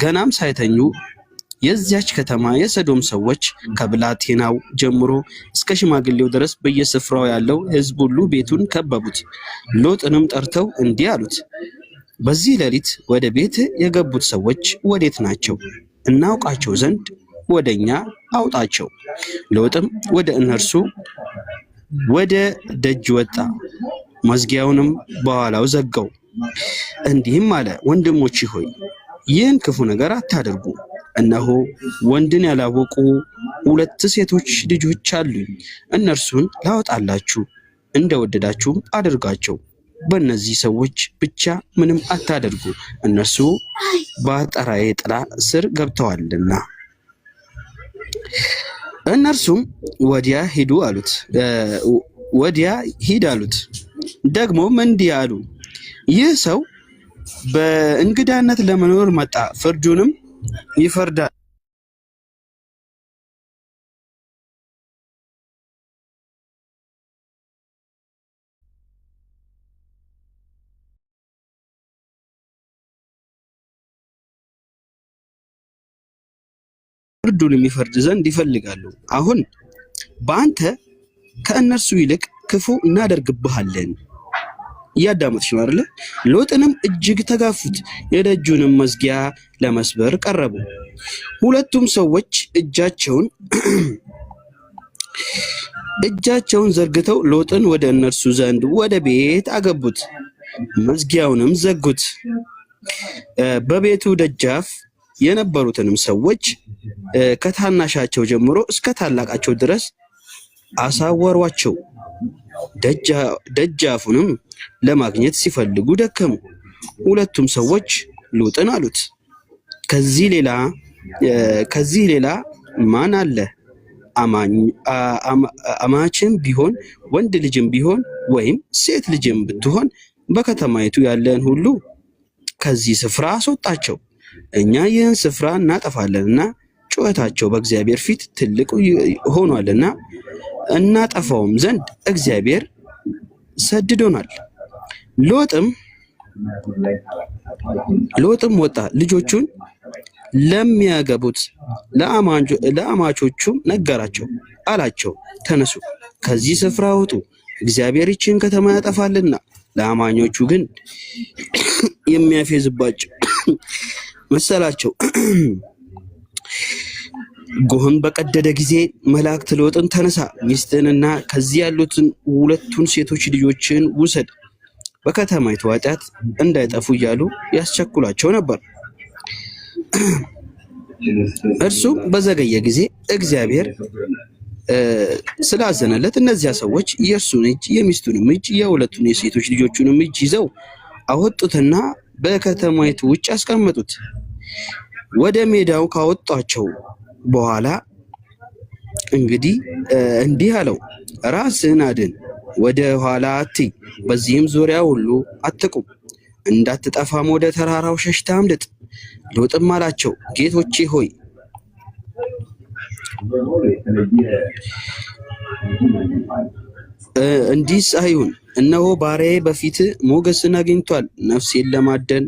ገናም ሳይተኙ የዚያች ከተማ የሰዶም ሰዎች ከብላቴናው ጀምሮ እስከ ሽማግሌው ድረስ በየስፍራው ያለው ሕዝብ ሁሉ ቤቱን ከበቡት። ሎጥንም ጠርተው እንዲህ አሉት፣ በዚህ ሌሊት ወደ ቤት የገቡት ሰዎች ወዴት ናቸው? እናውቃቸው ዘንድ ወደኛ አውጣቸው። ሎጥም ወደ እነርሱ ወደ ደጅ ወጣ፣ መዝጊያውንም በኋላው ዘጋው። እንዲህም አለ፣ ወንድሞቼ ሆይ ይህን ክፉ ነገር አታድርጉ። እነሆ ወንድን ያላወቁ 2 ሴቶች ልጆች አሉኝ። እነርሱን ላወጣላችሁ፣ እንደወደዳችሁም አድርጋቸው። በእነዚህ ሰዎች ብቻ ምንም አታደርጉ፣ እነርሱ በአጠራዬ ጥላ ስር ገብተዋልና። እነርሱም ወዲያ ሂድ አሉት። ደግሞም እንዲህ አሉ፣ ይህ ሰው በእንግዳነት ለመኖር መጣ፣ ፍርዱንም ይፈርዳል። ፍርዱን የሚፈርድ ዘንድ ይፈልጋሉ። አሁን በአንተ ከእነርሱ ይልቅ ክፉ እናደርግብሃለን። እያዳመጥሽ ነው አይደለ? ሎጥንም እጅግ ተጋፉት፣ የደጁንም መዝጊያ ለመስበር ቀረቡ። ሁለቱም ሰዎች እጃቸውን ዘርግተው ሎጥን ወደ እነርሱ ዘንድ ወደ ቤት አገቡት፣ መዝጊያውንም ዘጉት። በቤቱ ደጃፍ የነበሩትንም ሰዎች ከታናሻቸው ጀምሮ እስከ ታላቃቸው ድረስ አሳወሯቸው። ደጃፉንም ለማግኘት ሲፈልጉ ደከሙ። ሁለቱም ሰዎች ሎጥን አሉት፣ ከዚህ ሌላ ማን አለ? አማችም ቢሆን ወንድ ልጅም ቢሆን ወይም ሴት ልጅም ብትሆን በከተማይቱ ያለን ሁሉ ከዚህ ስፍራ አስወጣቸው፣ እኛ ይህን ስፍራ እናጠፋለንና ጩኸታቸው በእግዚአብሔር ፊት ትልቅ ሆኗልና እናጠፋውም ዘንድ እግዚአብሔር ሰድዶናል። ሎጥም ወጣ፣ ልጆቹን ለሚያገቡት ለአማቾቹም ነገራቸው፣ አላቸው፣ ተነሱ፣ ከዚህ ስፍራ ውጡ፣ እግዚአብሔር ይህችን ከተማ ያጠፋልና። ለአማኞቹ ግን የሚያፌዝባቸው መሰላቸው። ጎህም በቀደደ ጊዜ መላእክት ሎጥን ተነሳ፣ ሚስትህንና ከዚህ ያሉትን ሁለቱን ሴቶች ልጆችን ውሰድ፣ በከተማይቱ ኃጢአት እንዳይጠፉ እያሉ ያስቸኩላቸው ነበር። እርሱም በዘገየ ጊዜ እግዚአብሔር ስላዘነለት እነዚያ ሰዎች የእርሱን እጅ የሚስቱንም እጅ የሁለቱን የሴቶች ልጆቹንም እጅ ይዘው አወጡትና በከተማይቱ ውጭ አስቀመጡት። ወደ ሜዳው ካወጧቸው በኋላ እንግዲህ እንዲህ አለው፣ ራስህን አድን፣ ወደ ኋላ አትይ፣ በዚህም ዙሪያ ሁሉ አትቁም፣ እንዳትጠፋም ወደ ተራራው ሸሽተህ አምልጥ። ሎጥም አላቸው፣ ጌቶቼ ሆይ እንዲህስ አይሁን፣ እነሆ ባሪያዬ በፊት ሞገስን አግኝቷል፣ ነፍሴን ለማደን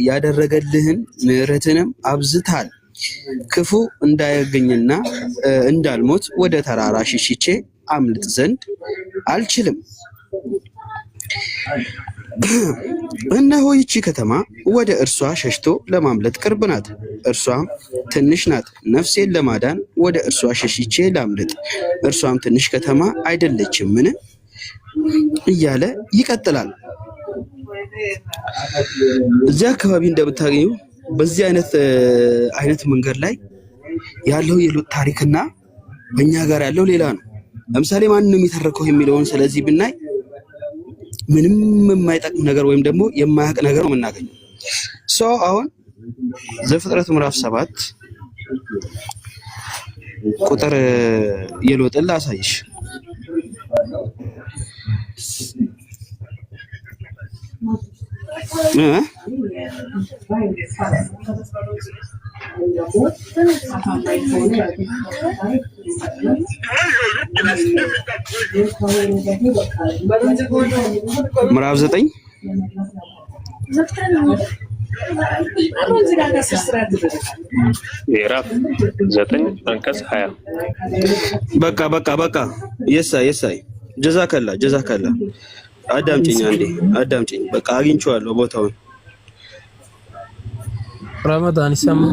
ያደረገልህን ምሕረትንም አብዝታል። ክፉ እንዳያገኝና እንዳልሞት ወደ ተራራ ሽሽቼ አምልጥ ዘንድ አልችልም። እነሆ ይቺ ከተማ ወደ እርሷ ሸሽቶ ለማምለጥ ቅርብ ናት፣ እርሷም ትንሽ ናት። ነፍሴን ለማዳን ወደ እርሷ ሸሽቼ ላምልጥ፣ እርሷም ትንሽ ከተማ አይደለችምን? እያለ ይቀጥላል። እዚህ አካባቢ እንደምታገኙ በዚህ አይነት መንገድ ላይ ያለው የሎጥ ታሪክና በእኛ ጋር ያለው ሌላ ነው። ለምሳሌ ማን ነው የሚተርከው የሚለውን ስለዚህ ብናይ ምንም የማይጠቅም ነገር ወይም ደግሞ የማያውቅ ነገር ነው የምናገኘው። አሁን ዘፍጥረት ምዕራፍ 7 ቁጥር የሎጥን ላሳይሽ። ምዕራፍ 9 ምዕራፍ 9 አንቀጽ 20 በቃ የሳይ ጀዛከላ አዳምጪኝ አንዴ አዳምጪኝ። በቃ አግኝቼዋለሁ ቦታውን። ረመዳን ይሰማል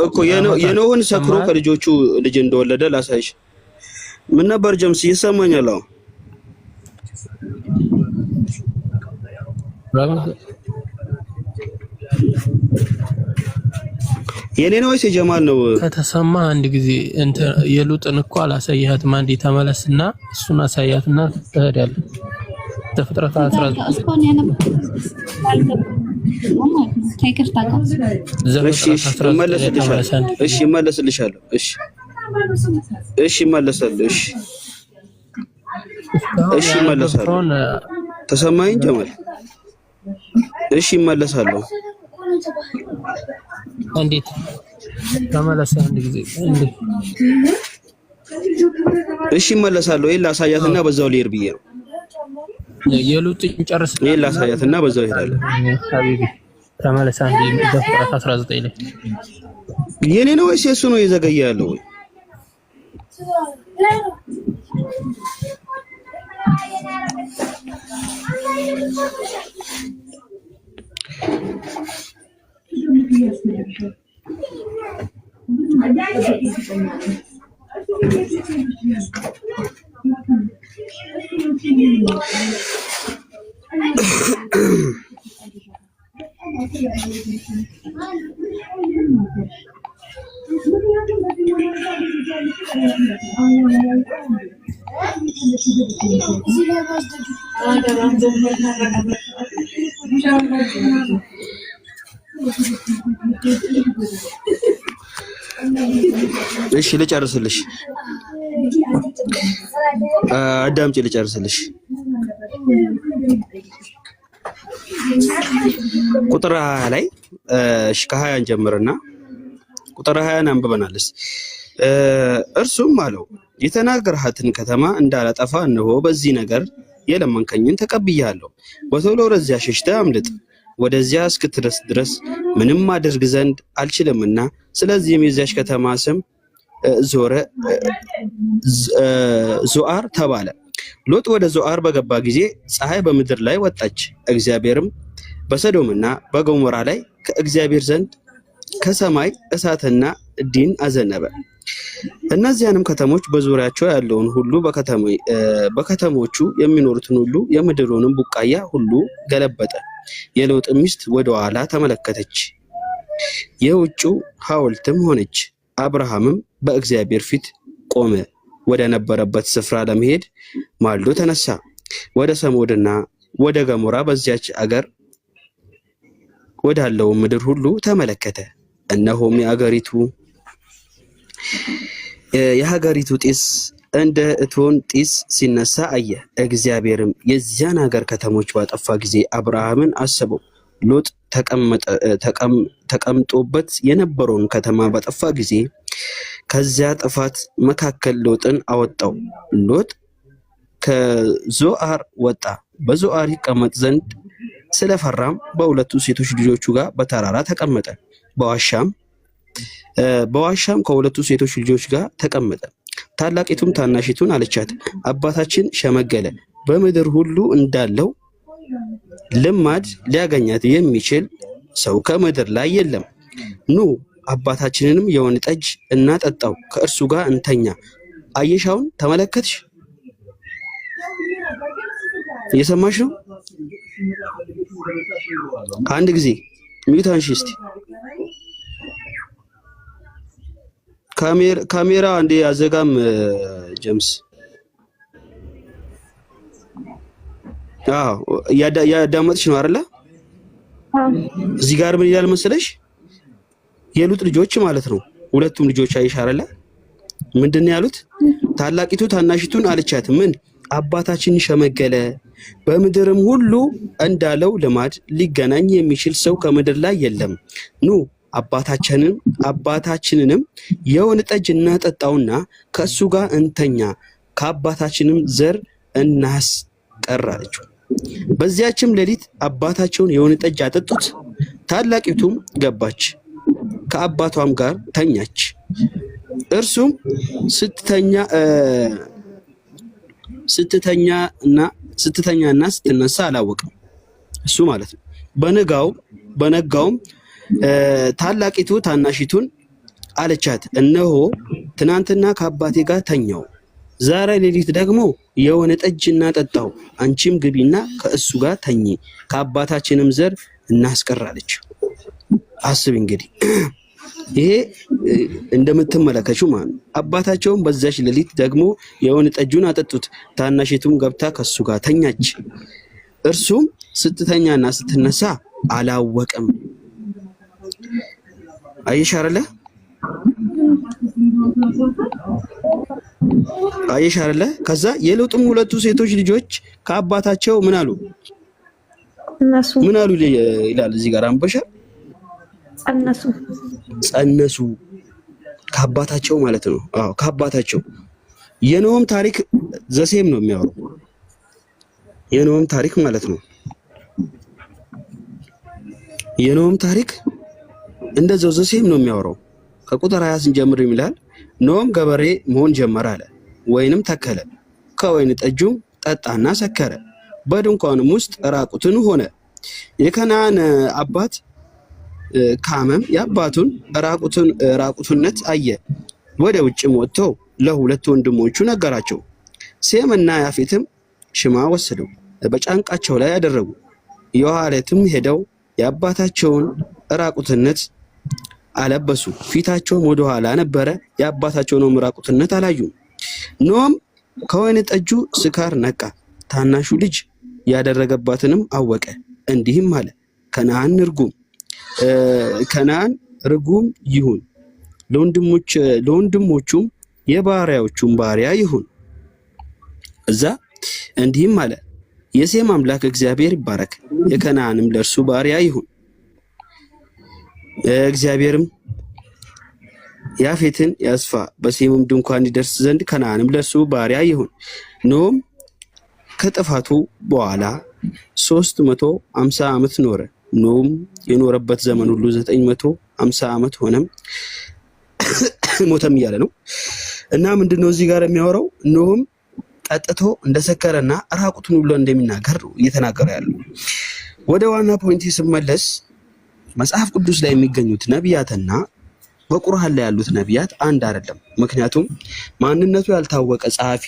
እኮ የኖህን ሰክሮ ከልጆቹ ልጅ እንደወለደ ላሳይሽ። ምን ነበር ጀምስ ይሰማኛል? አዎ የኔ ነው ወይስ የጀማል ነው? ከተሰማ አንድ ጊዜ የሉጥን እኮ አላሳያትም። አንዴ ተመለስና እሱን አሳያትና ትሄዳለህ። ዘፍጥረት 19 እሺ እመለስልሻለሁ። እሺ እመለሳለሁ። እሺ እመለሳለሁ። ተሰማኝ ጀማል? እሺ እመለሳለሁ። እንዴት ተመለሰ? አንድ ጊዜ እሺ እመለሳለሁ። ይሄን ላሳያትና በዛው ልሄድ ብዬ ነው። የሉጥን ጨርስ። ይሄን ላሳያትና በዛው እሄዳለሁ። ሀቢቢ ተመለሰ። አንዴ ዘፍጥረት 19 ላይ የኔ ነው ወይስ የሱ ነው የዘገየ ያለው? እሺ ልጨርስልሽ፣ አዳምጪ ልጨርስልሽ። ቁጥር 20 ላይ እሺ ከ20 እንጀምርና ቁጥር 20 አንብበናልስ። እርሱም አለው የተናገርሃትን ከተማ እንዳላጠፋ እነሆ በዚህ ነገር የለመንከኝን ተቀብያለሁ። በቶሎ ወደዚያ ሸሽተህ አምልጥ። ወደዚያ እስክትደርስ ድረስ ምንም አድርግ ዘንድ አልችልምና። ስለዚህም የዚያች ከተማ ስም ዞአር ተባለ። ሎጥ ወደ ዞአር በገባ ጊዜ ፀሐይ በምድር ላይ ወጣች። እግዚአብሔርም በሰዶምና በገሞራ ላይ ከእግዚአብሔር ዘንድ ከሰማይ እሳትና ዲን አዘነበ። እነዚያንም ከተሞች በዙሪያቸው ያለውን ሁሉ በከተሞቹ የሚኖሩትን ሁሉ የምድሩንም ቡቃያ ሁሉ ገለበጠ። የሎጥ ሚስት ወደ ኋላ ተመለከተች፣ የውጭው ሐውልትም ሆነች። አብርሃምም በእግዚአብሔር ፊት ቆመ። ወደ ነበረበት ስፍራ ለመሄድ ማልዶ ተነሳ። ወደ ሰሞድና ወደ ገሞራ በዚያች አገር ወዳለው ምድር ሁሉ ተመለከተ። እነሆም የሀገሪቱ ጢስ እንደ እቶን ጢስ ሲነሳ አየ። እግዚአብሔርም የዚያን ሀገር ከተሞች ባጠፋ ጊዜ አብርሃምን አሰበው። ሎጥ ተቀምጦበት የነበረውን ከተማ ባጠፋ ጊዜ ከዚያ ጥፋት መካከል ሎጥን አወጣው። ሎጥ ከዞአር ወጣ። በዞአር ይቀመጥ ዘንድ ስለፈራም በሁለቱ ሴቶች ልጆቹ ጋር በተራራ ተቀመጠ። በዋሻም ከሁለቱ ሴቶች ልጆች ጋር ተቀመጠ። ታላቂቱም ታናሺቱን አለቻት፣ አባታችን ሸመገለ፣ በምድር ሁሉ እንዳለው ልማድ ሊያገኛት የሚችል ሰው ከምድር ላይ የለም። ኑ አባታችንንም የወይን ጠጅ እናጠጣው፣ ከእርሱ ጋር እንተኛ። አየሻውን ተመለከትሽ? እየሰማሽ ነው? አንድ ጊዜ ሚዩት አንሺ እስቲ። ካሜራ አንዴ አዘጋም ጀምስ። አዎ ያዳመጥሽ ነው አይደለ? እዚህ ጋር ምን ይላል መሰለሽ? የሉጥ ልጆች ማለት ነው። ሁለቱም ልጆች አይሽ አይደለ? ምንድነው ያሉት? ታላቂቱ ታናሺቱን አለቻት፣ ምን አባታችን ሸመገለ፣ በምድርም ሁሉ እንዳለው ልማድ ሊገናኝ የሚችል ሰው ከምድር ላይ የለም። ኑ አባታችንንም የወይን ጠጅ እናጠጣውና ከእሱ ጋር እንተኛ፣ ከአባታችንም ዘር እናስቀር አለችው። በዚያችም ሌሊት አባታቸውን የወይን ጠጅ አጠጡት። ታላቂቱም ገባች፣ ከአባቷም ጋር ተኛች። እርሱም ስትተኛና ስትነሳ አላወቅም፣ እሱ ማለት ነው። በነጋውም ታላቂቱ ታናሺቱን አለቻት፣ እነሆ ትናንትና ከአባቴ ጋር ተኛው፣ ዛሬ ሌሊት ደግሞ የወይን ጠጅ እናጠጣው፣ አንቺም ግቢና ከእሱ ጋር ተኚ፣ ከአባታችንም ዘር እናስቀር አለች። አስብ እንግዲህ ይሄ እንደምትመለከቱው ማለት ነው። አባታቸውም በዛች ሌሊት ደግሞ የወይን ጠጁን አጠጡት። ታናሺቱም ገብታ ከሱ ጋር ተኛች። እርሱም ስትተኛና ስትነሳ አላወቀም። አየሽ አይደለ? ከዛ የሎጥም ሁለቱ ሴቶች ልጆች ከአባታቸው ምን አሉ ይላል እዚህ ጋር አንበሻ ጸነሱ ከአባታቸው ማለት ነው። አዎ ከአባታቸው። የኖህም ታሪክ ዘሴም ነው የሚያወራው። የኖህም ታሪክ ማለት ነው። የኖህም ታሪክ እንደዛው ዘሴም ነው የሚያወራው። ከቁጥር 20 ስንጀምር ይላል ኖም ገበሬ መሆን ጀመረ አለ፣ ወይንም ተከለ፣ ከወይን ጠጁም ጠጣና ሰከረ፣ በድንኳኑም ውስጥ ራቁትን ሆነ። የከነዓን አባት ካምም የአባቱን ራቁትነት አየ። ወደ ውጭም ወጥቶ ለሁለት ወንድሞቹ ነገራቸው። ሴምና ያፌትም ሽማ ወሰደው፣ በጫንቃቸው ላይ ያደረጉ። የኋለትም ሄደው የአባታቸውን ራቁትነት አለበሱ። ፊታቸውም ወደ ኋላ ነበረ፣ የአባታቸውን ራቁትነት አላዩም። ኖም ከወይን ጠጁ ስካር ነቃ፣ ታናሹ ልጅ ያደረገባትንም አወቀ። እንዲህም አለ ከነዓን ርጉም ይሁን፣ ለወንድሞቹም የባሪያዎቹም ባሪያ ይሁን። እዛ እንዲህም አለ የሴም አምላክ እግዚአብሔር ይባረክ፣ የከነዓንም ለእርሱ ባሪያ ይሁን። እግዚአብሔርም ያፌትን ያስፋ፣ በሴምም ድንኳን ይደርስ ዘንድ ከነዓንም ለእርሱ ባሪያ ይሁን። ኖም ከጥፋቱ በኋላ 350 ዓመት ኖረ። ኖም የኖረበት ዘመን ሁሉ 950 ዓመት ሆነም ሞተም እያለ ነው። እና ምንድነው እዚህ ጋር የሚያወራው? ኖም ጠጥቶ እንደሰከረና ራቁቱን ሁሉ እንደሚናገር እየተናገረ ያለው። ወደ ዋና ፖይንት ስመለስ መጽሐፍ ቅዱስ ላይ የሚገኙት ነቢያትና በቁርአን ላይ ያሉት ነቢያት አንድ አይደለም። ምክንያቱም ማንነቱ ያልታወቀ ጸሐፊ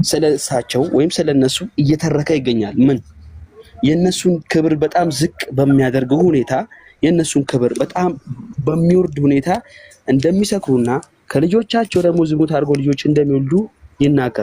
ስለሳቸው ወይም ስለነሱ እየተረከ ይገኛል። ምን የነሱን ክብር በጣም ዝቅ በሚያደርገው ሁኔታ፣ የነሱን ክብር በጣም በሚወርድ ሁኔታ እንደሚሰክሩና ከልጆቻቸው ደግሞ ዝሙት አድርገው ልጆች እንደሚወልዱ ይናገራል።